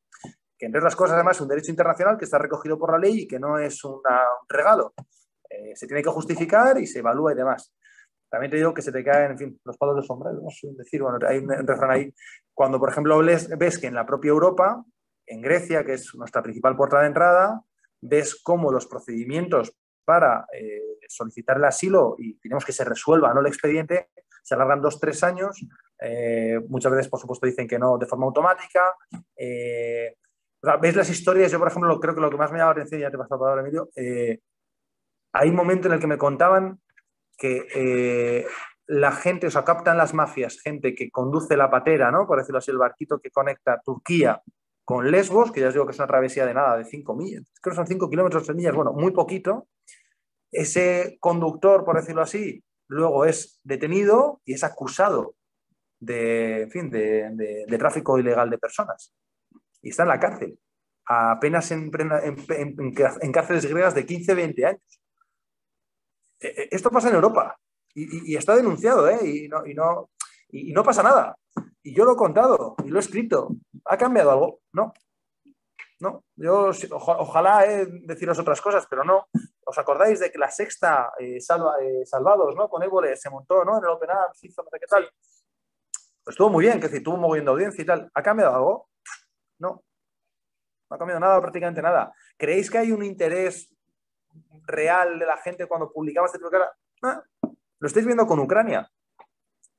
que entre otras cosas, además, es un derecho internacional que está recogido por la ley y que no es un regalo. Se tiene que justificar y se evalúa y demás. También te digo que se te caen, en fin, los palos de sombrero, no sé decir, bueno, hay un refrán ahí. Cuando, por ejemplo, ves que en la propia Europa, en Grecia, que es nuestra principal puerta de entrada, ves cómo los procedimientos para solicitar el asilo y tenemos que se resuelva, ¿no?, el expediente, se alargan 2-3 años. Muchas veces, por supuesto, dicen que no de forma automática. O sea, ves las historias, yo, por ejemplo, creo que lo que más me llama la atención, ya te paso la palabra, Emilio, hay un momento en el que me contaban que la gente, o sea, captan las mafias, gente que conduce la patera, ¿no?, por decirlo así, el barquito que conecta Turquía con Lesbos, que ya os digo que es una travesía de nada, de 5 millas, creo que son 5 kilómetros, 3 millas, bueno, muy poquito. Ese conductor, por decirlo así, luego es detenido y es acusado de, en fin, de tráfico ilegal de personas. Y está en la cárcel, apenas en cárceles griegas de 15-20 años. Esto pasa en Europa y está denunciado, y no pasa nada. Y yo lo he contado y lo he escrito. ¿Ha cambiado algo? No. No. Yo ojalá deciros otras cosas, pero no. ¿Os acordáis de que la sexta Salvados, ¿no?, con Évole se montó, ¿no?, en el Open Arms, hizo no sé qué tal? Pues estuvo muy bien, que decir, tuvo un mogollón de audiencia y tal. ¿Ha cambiado algo? No. No ha cambiado nada, prácticamente nada. ¿Creéis que hay un interés real de la gente cuando publicaba este tipo de cosas? Lo estáis viendo con Ucrania.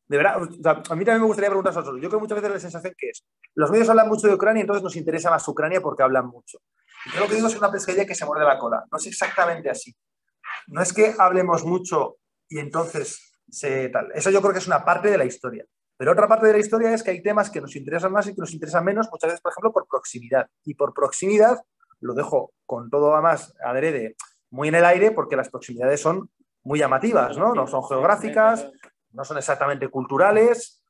De verdad, o sea, a mí también me gustaría preguntar a vosotros. Yo creo que muchas veces la sensación que es, los medios hablan mucho de Ucrania y entonces nos interesa más Ucrania porque hablan mucho. Y yo lo que digo es una pescadilla que se muerde la cola. No es exactamente así. No es que hablemos mucho y entonces tal. Eso yo creo que es una parte de la historia. Pero otra parte de la historia es que hay temas que nos interesan más y que nos interesan menos, muchas veces, por ejemplo, por proximidad. Y por proximidad, lo dejo con todo más adrede, muy en el aire, porque las proximidades son muy llamativas, ¿no? No son geográficas, no son exactamente culturales.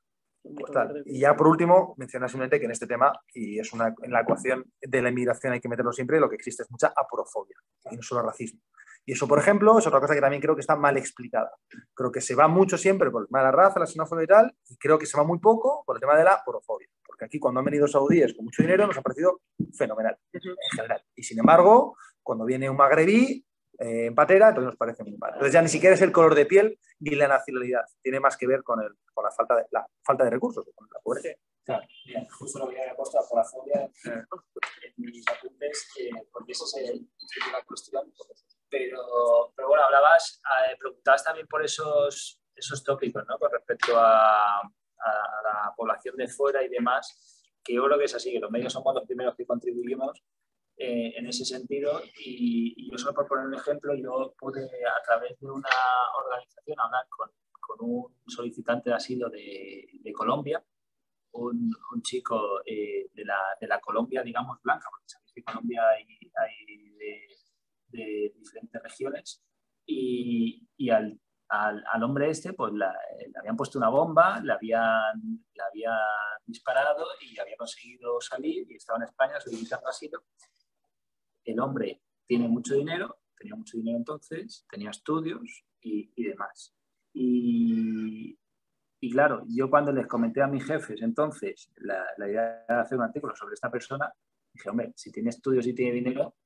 Pues tal. Y ya por último, mencionar simplemente que en este tema, y es en la ecuación de la inmigración hay que meterlo siempre, lo que existe es mucha aporofobia y no solo racismo. Y eso, por ejemplo, es otra cosa que también creo que está mal explicada. Creo que se va mucho siempre por el tema de la raza, la xenofobia y tal, y creo que se va muy poco por el tema de la aporofobia. Porque aquí cuando han venido saudíes con mucho dinero nos ha parecido fenomenal, en general. Y sin embargo, cuando viene un magrebí en patera, entonces nos parece muy mal. Entonces ya ni siquiera es el color de piel ni la nacionalidad. Tiene más que ver con la falta de recursos, con la pobreza. Claro, bien, justo lo que había puesto por la fobia en mis apuntes, porque esa es la cuestión. Pero bueno, preguntabas también por esos tópicos, ¿no?, con respecto a la población de fuera y demás, que yo creo que es así, que los medios somos los primeros que contribuimos en ese sentido. Y yo solo por poner un ejemplo, yo pude a través de una organización hablar con un solicitante de asilo de Colombia, un chico de la Colombia, digamos, blanca, porque sabéis que en Colombia hay de diferentes regiones, y al hombre este pues le habían puesto una bomba, le habían disparado y había conseguido salir y estaba en España solicitando asilo. El hombre tenía mucho dinero entonces, tenía estudios y demás. Y claro, yo cuando les comenté a mis jefes entonces la idea de hacer un artículo sobre esta persona, dije, hombre, si tiene estudios y tiene dinero,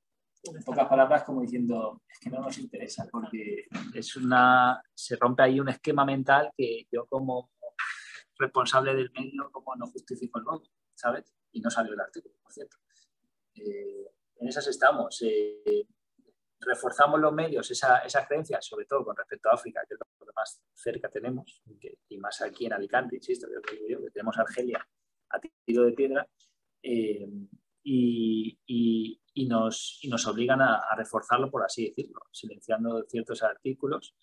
en pocas palabras como diciendo, es que no nos interesa, porque se rompe ahí un esquema mental que yo como responsable del medio como no justifico el luego, ¿sabes? Y no salió el artículo, por cierto. En esas estamos. Reforzamos los medios esas creencias, sobre todo con respecto a África, que es lo que más cerca tenemos, y más aquí en Alicante, insisto, que tenemos Argelia a tiro de piedra, y nos obligan a reforzarlo, por así decirlo, silenciando ciertos artículos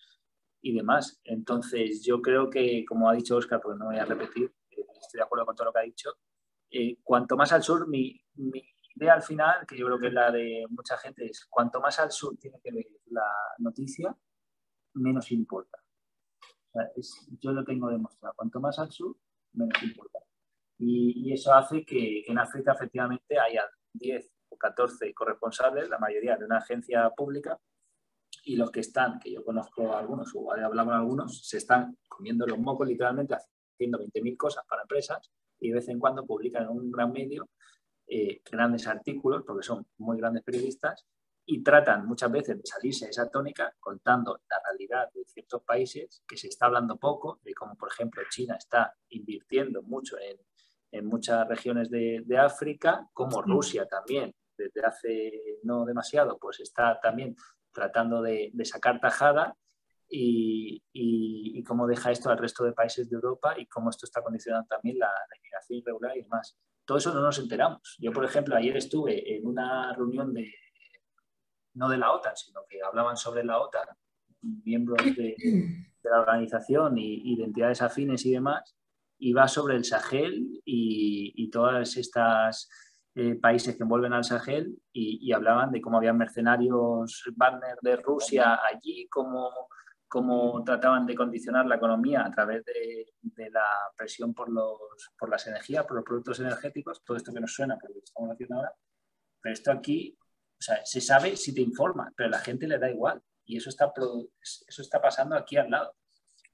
y demás. Entonces, yo creo que, como ha dicho Óscar, porque no voy a repetir, estoy de acuerdo con todo lo que ha dicho, cuanto más al sur, mi idea al final, que yo creo que es la de mucha gente, es cuanto más al sur tiene que ver la noticia, menos importa. O sea, yo lo tengo demostrado. Cuanto más al sur, menos importa. Y eso hace que en África efectivamente haya 10 o 14 corresponsables, la mayoría de una agencia pública, y los que están, que yo conozco a algunos o he hablado con algunos, se están comiendo los mocos literalmente, haciendo 20.000 cosas para empresas y de vez en cuando publican en un gran medio grandes artículos, porque son muy grandes periodistas, y tratan muchas veces de salirse de esa tónica contando la realidad de ciertos países que se está hablando poco, de cómo, por ejemplo, China está invirtiendo mucho en muchas regiones de África, como Rusia también, desde hace no demasiado, pues está también tratando de sacar tajada y cómo deja esto al resto de países de Europa y cómo esto está condicionando también la inmigración irregular y demás. Todo eso no nos enteramos. Yo, por ejemplo, ayer estuve en una reunión no de la OTAN, sino que hablaban sobre la OTAN, miembros de la organización y de entidades afines y demás, y va sobre el Sahel y todas estas países que envuelven al Sahel y hablaban de cómo había mercenarios Wagner de Rusia allí, cómo trataban de condicionar la economía a través de la presión por las energías, por los productos energéticos, todo esto que nos suena por lo que estamos haciendo ahora, pero esto aquí, o sea, se sabe si te informa, pero a la gente le da igual y eso está pasando aquí al lado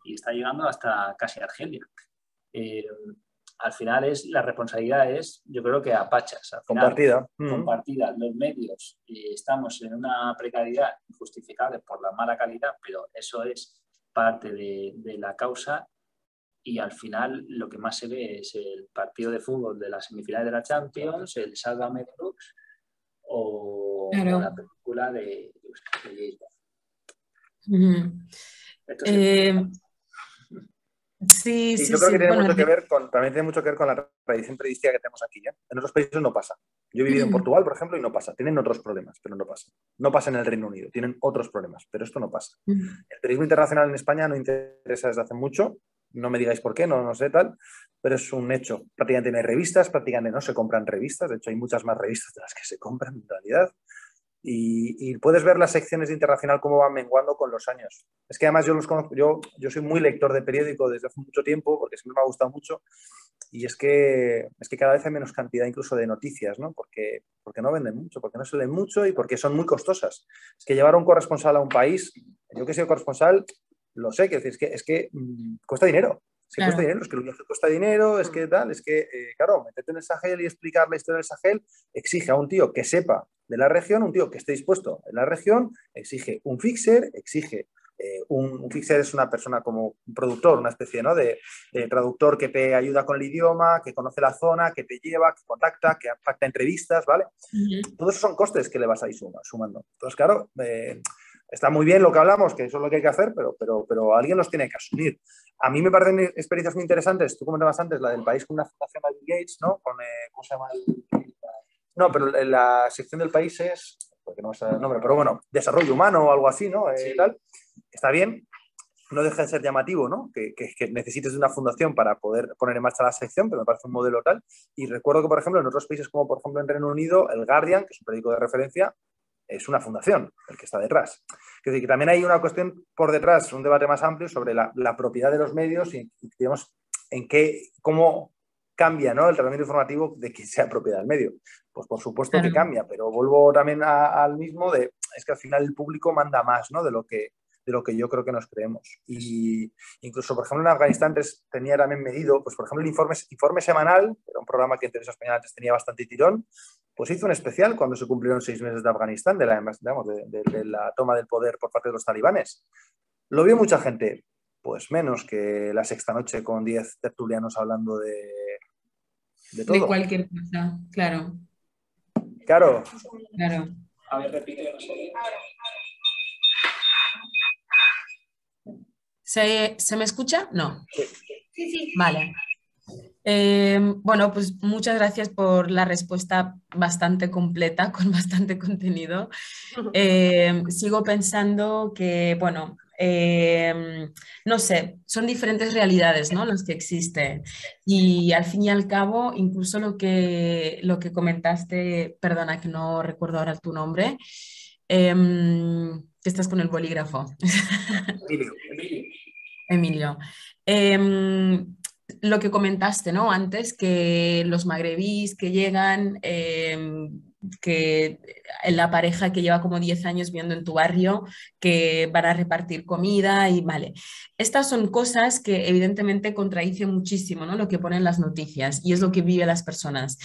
y está llegando hasta casi Argelia. Al final la responsabilidad es, yo creo que a pachas. Al final, compartida. Los medios estamos en una precariedad injustificable por la mala calidad, pero eso es parte de la causa y al final lo que más se ve es el partido de fútbol de las semifinales de la Champions, el Sálvame Deluxe o la película de Sí, yo creo que tiene mucho que ver también tiene mucho que ver con la tradición periodística que tenemos aquí. En otros países no pasa. Yo he vivido en Portugal, por ejemplo, y no pasa. Tienen otros problemas, pero no pasa. No pasa en el Reino Unido, tienen otros problemas, pero esto no pasa. El periodismo internacional en España no interesa desde hace mucho. No me digáis por qué, no sé tal, pero es un hecho. Prácticamente no hay revistas, prácticamente no se compran revistas. De hecho, hay muchas más revistas de las que se compran en realidad. Y puedes ver las secciones de internacional cómo van menguando con los años. Es que además yo los conozco, yo soy muy lector de periódico desde hace mucho tiempo, porque siempre me ha gustado mucho, y es que cada vez hay menos cantidad incluso de noticias, ¿no? Porque no venden mucho, porque no se leen mucho y porque son muy costosas. Es que llevar a un corresponsal a un país, yo que soy corresponsal, lo sé, que es que cuesta dinero. Es que cuesta dinero, es que el viaje cuesta dinero, es que tal, es que, claro, meterte en el Sahel y explicar la historia del Sahel exige a un tío que sepa de la región, un tío que esté dispuesto en la región, exige un fixer, exige un fixer es una persona como un productor, una especie, ¿no?, de traductor que te ayuda con el idioma, que conoce la zona, que te lleva, que contacta, que pacta entrevistas, ¿vale? Todos esos son costes que le vas a ir sumando. Entonces, claro, está muy bien lo que hablamos, que eso es lo que hay que hacer, pero alguien los tiene que asumir. A mí me parecen experiencias muy interesantes. Tú comentabas antes la del país con una fundación de Bill Gates, ¿no? Con, ¿cómo se llama? No, pero la sección del país es, porque no me sale el nombre, pero bueno, desarrollo humano o algo así, ¿no? Sí. Tal. Está bien, no deja de ser llamativo, ¿no? Que necesites de una fundación para poder poner en marcha la sección, pero me parece un modelo tal. Y recuerdo que, por ejemplo, en otros países como, por ejemplo, en Reino Unido, el Guardian, que es un periódico de referencia, es una fundación, el que está detrás. Es decir, que también hay una cuestión por detrás, un debate más amplio sobre la propiedad de los medios y digamos, cómo cambia, ¿no?, el tratamiento informativo de que sea propiedad del medio. Pues por supuesto que cambia, pero vuelvo también al mismo es que al final el público manda más, ¿no?, de lo que yo creo que nos creemos. Y incluso, por ejemplo, en Afganistán tenía también medido, pues por ejemplo, el informe semanal, era un programa que en Televisión Española antes tenía bastante tirón, pues hizo un especial cuando se cumplieron 6 meses de Afganistán, de la toma del poder por parte de los talibanes. Lo vio mucha gente, pues menos que La Sexta Noche con 10 tertulianos hablando de todo. De cualquier cosa, claro. Claro. A ver, repite, no sé. ¿Se me escucha? No. Sí. Vale. Bueno, pues muchas gracias por la respuesta bastante completa, con bastante contenido. Sigo pensando que, bueno, no sé, son diferentes realidades, ¿no?, las que existen. Y al fin y al cabo, incluso lo que comentaste, perdona que no recuerdo ahora tu nombre, que estás con el bolígrafo. Emilio. Lo que comentaste, ¿no?, antes, que los magrebís que llegan que la pareja que lleva como 10 años viviendo en tu barrio, que van a repartir comida y vale. Estas son cosas que evidentemente contradicen muchísimo, ¿no? Lo que ponen las noticias y es lo que viven las personas.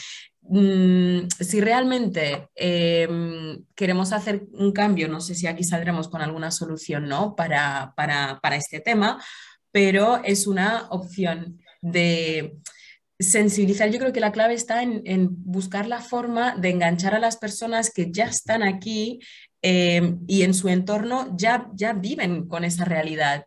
Si realmente queremos hacer un cambio, no sé si aquí saldremos con alguna solución, ¿no? Para este tema, pero es una opción de sensibilizar. Yo creo que la clave está en buscar la forma de enganchar a las personas que ya están aquí y en su entorno ya viven con esa realidad.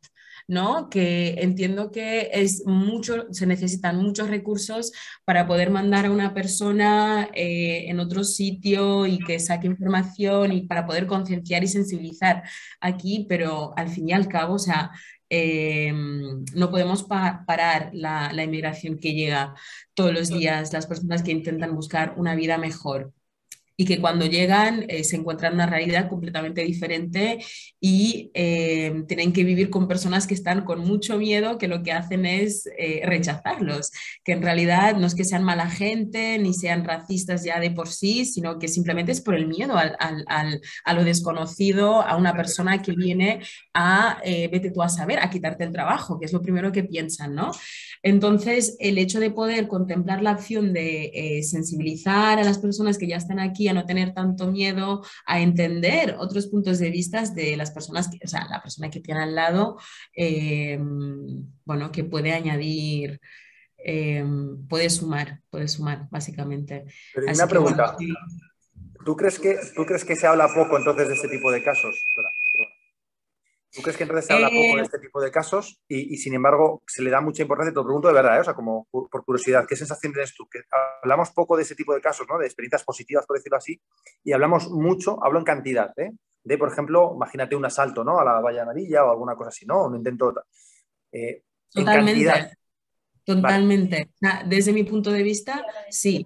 ¿No? Que entiendo que es mucho, se necesitan muchos recursos para poder mandar a una persona en otro sitio y que saque información y para poder concienciar y sensibilizar aquí, pero al fin y al cabo, o sea, no podemos parar la inmigración que llega todos los días, las personas que intentan buscar una vida mejor y que cuando llegan se encuentran una realidad completamente diferente y tienen que vivir con personas que están con mucho miedo, que lo que hacen es rechazarlos, que en realidad no es que sean mala gente ni sean racistas ya de por sí, sino que simplemente es por el miedo a lo desconocido, a una persona que viene a, vete tú a saber, a quitarte el trabajo, que es lo primero que piensan, ¿no? Entonces, el hecho de poder contemplar la acción de sensibilizar a las personas que ya están aquí, a no tener tanto miedo, a entender otros puntos de vista de las personas, o sea, la persona que tiene al lado, bueno, que puede añadir, puede sumar, básicamente. Pero y una Así que, bueno, pregunta, sí. ¿tú crees que se habla poco entonces de este tipo de casos? Espera, perdona. ¿Tú crees que entonces se habla poco de Eh, este tipo de casos y sin embargo se le da mucha importancia? Te lo pregunto de verdad, ¿eh? O sea, como por curiosidad, ¿qué sensación tienes tú? Que hablamos poco de ese tipo de casos, ¿no? De experiencias positivas, por decirlo así, y hablamos mucho, hablo en cantidad, ¿eh? De, por ejemplo, imagínate un asalto, ¿no? A la valla amarilla o alguna cosa así, ¿no? Un intento en cantidad. Totalmente, Vale, totalmente. O sea, desde mi punto de vista, sí.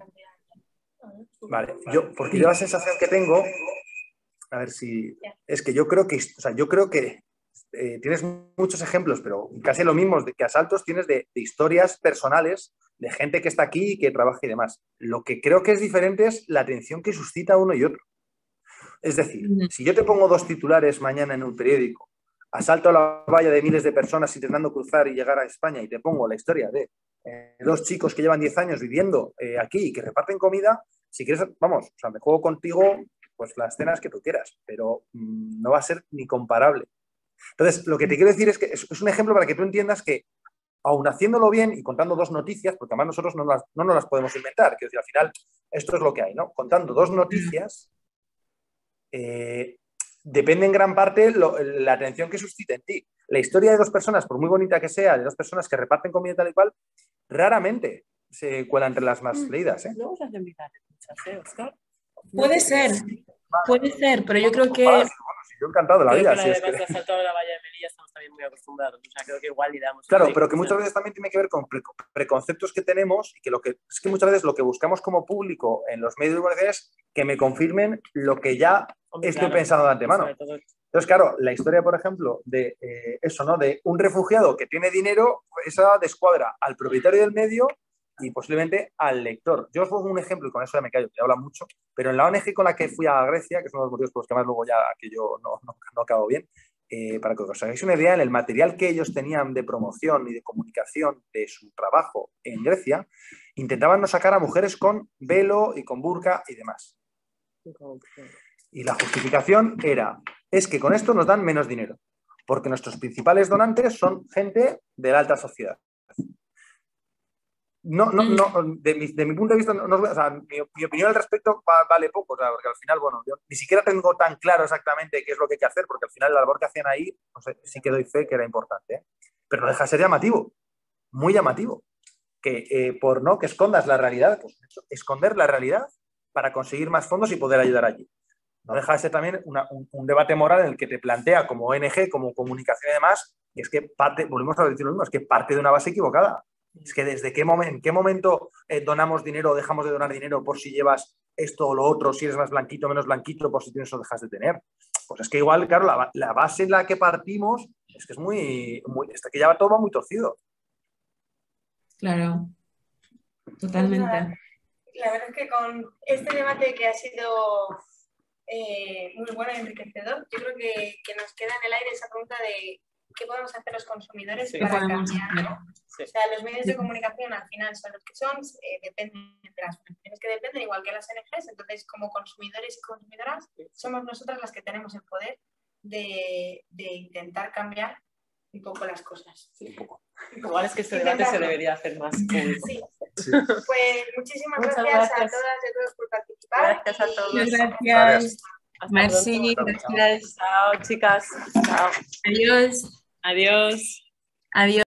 vale. Porque yo Sí. la sensación que tengo, a ver si, es que yo creo que, o sea, yo creo que tienes muchos ejemplos, pero casi lo mismo de que asaltos tienes de historias personales de gente que está aquí y que trabaja y demás. Lo que creo que es diferente es la atención que suscita uno y otro. Es decir, Ujú. si yo te pongo dos titulares mañana en un periódico, asalto a la valla de miles de personas intentando cruzar y llegar a España, y te pongo la historia de dos chicos que llevan 10 años viviendo aquí y que reparten comida, si quieres, vamos, o sea, me juego contigo pues las escenas que tú quieras, pero no va a ser ni comparable. Entonces, lo que te quiero decir es que es un ejemplo para que tú entiendas que, aun haciéndolo bien y contando dos noticias, porque además nosotros no nos las podemos inventar, quiero decir, al final esto es lo que hay, ¿no? Contando dos noticias, eh, depende en gran parte la atención que suscita en ti. La historia de dos personas, por muy bonita que sea, de dos personas que reparten comida tal y cual, raramente se cuela entre las más leídas, ¿eh? Puede ser, pero yo creo Más, que bueno, sí, yo encantado de la Creo que vida. la Si es además que... de asaltar a la valla de Melilla estamos también muy acostumbrados. O sea, creo que igual le damos Claro, una pero que muchas difusión. veces también tiene que ver con preconceptos que tenemos y que es que muchas veces lo que buscamos como público en los medios de comunicación es que me confirmen lo que ya Hombre, estoy claro, pensando de antemano. sobre todo Entonces, claro, la historia, por ejemplo, de eso, ¿no? De un refugiado que tiene dinero, esa descuadra al propietario del medio y posiblemente al lector. Yo os pongo un ejemplo, y con eso ya me callo, que habla mucho, pero en la ONG con la que fui a Grecia, que es uno de los motivos por los que más luego ya que yo no acabo bien, para que os hagáis una idea, en el material que ellos tenían de promoción y de comunicación de su trabajo en Grecia, intentaban no sacar a mujeres con velo y con burka y demás. Y la justificación es que con esto nos dan menos dinero, porque nuestros principales donantes son gente de la alta sociedad. De mi punto de vista, o sea, mi opinión al respecto vale poco, o sea, porque al final, bueno, yo ni siquiera tengo tan claro exactamente qué es lo que hay que hacer, porque al final la labor que hacían ahí, no sé, sí que doy fe que era importante, ¿eh? Pero no deja de ser llamativo, muy llamativo, que por no que escondas la realidad, pues esconder la realidad para conseguir más fondos y poder ayudar allí. No deja de ser también un debate moral en el que te plantea como ONG, como comunicación y demás, que es que volvemos a decir lo mismo, es que parte de una base equivocada. Es que en qué momento donamos dinero o dejamos de donar dinero por si llevas esto o lo otro, si eres más blanquito o menos blanquito, por si tienes o dejas de tener. Pues es que igual, claro, la base en la que partimos es que es que ya todo va muy torcido. claro, Pues nada, totalmente. La verdad es que con este debate que ha sido muy bueno y enriquecedor, yo creo que nos queda en el aire esa pregunta de qué podemos hacer los consumidores para cambiar, ¿no? Sí. O sea, los medios de comunicación al final son los que son, dependen de las organizaciones que dependen, igual que las ONGs, entonces como consumidores y consumidoras somos nosotras las que tenemos el poder de intentar cambiar un poco las cosas. Sí. Igual es que este debate se debería hacer más público. Sí. Pues muchísimas gracias a todas y a todos por participar. Gracias a todos. Gracias. Merci, gracias. Chao, chicas. Chao. Adiós. Adiós. Adiós.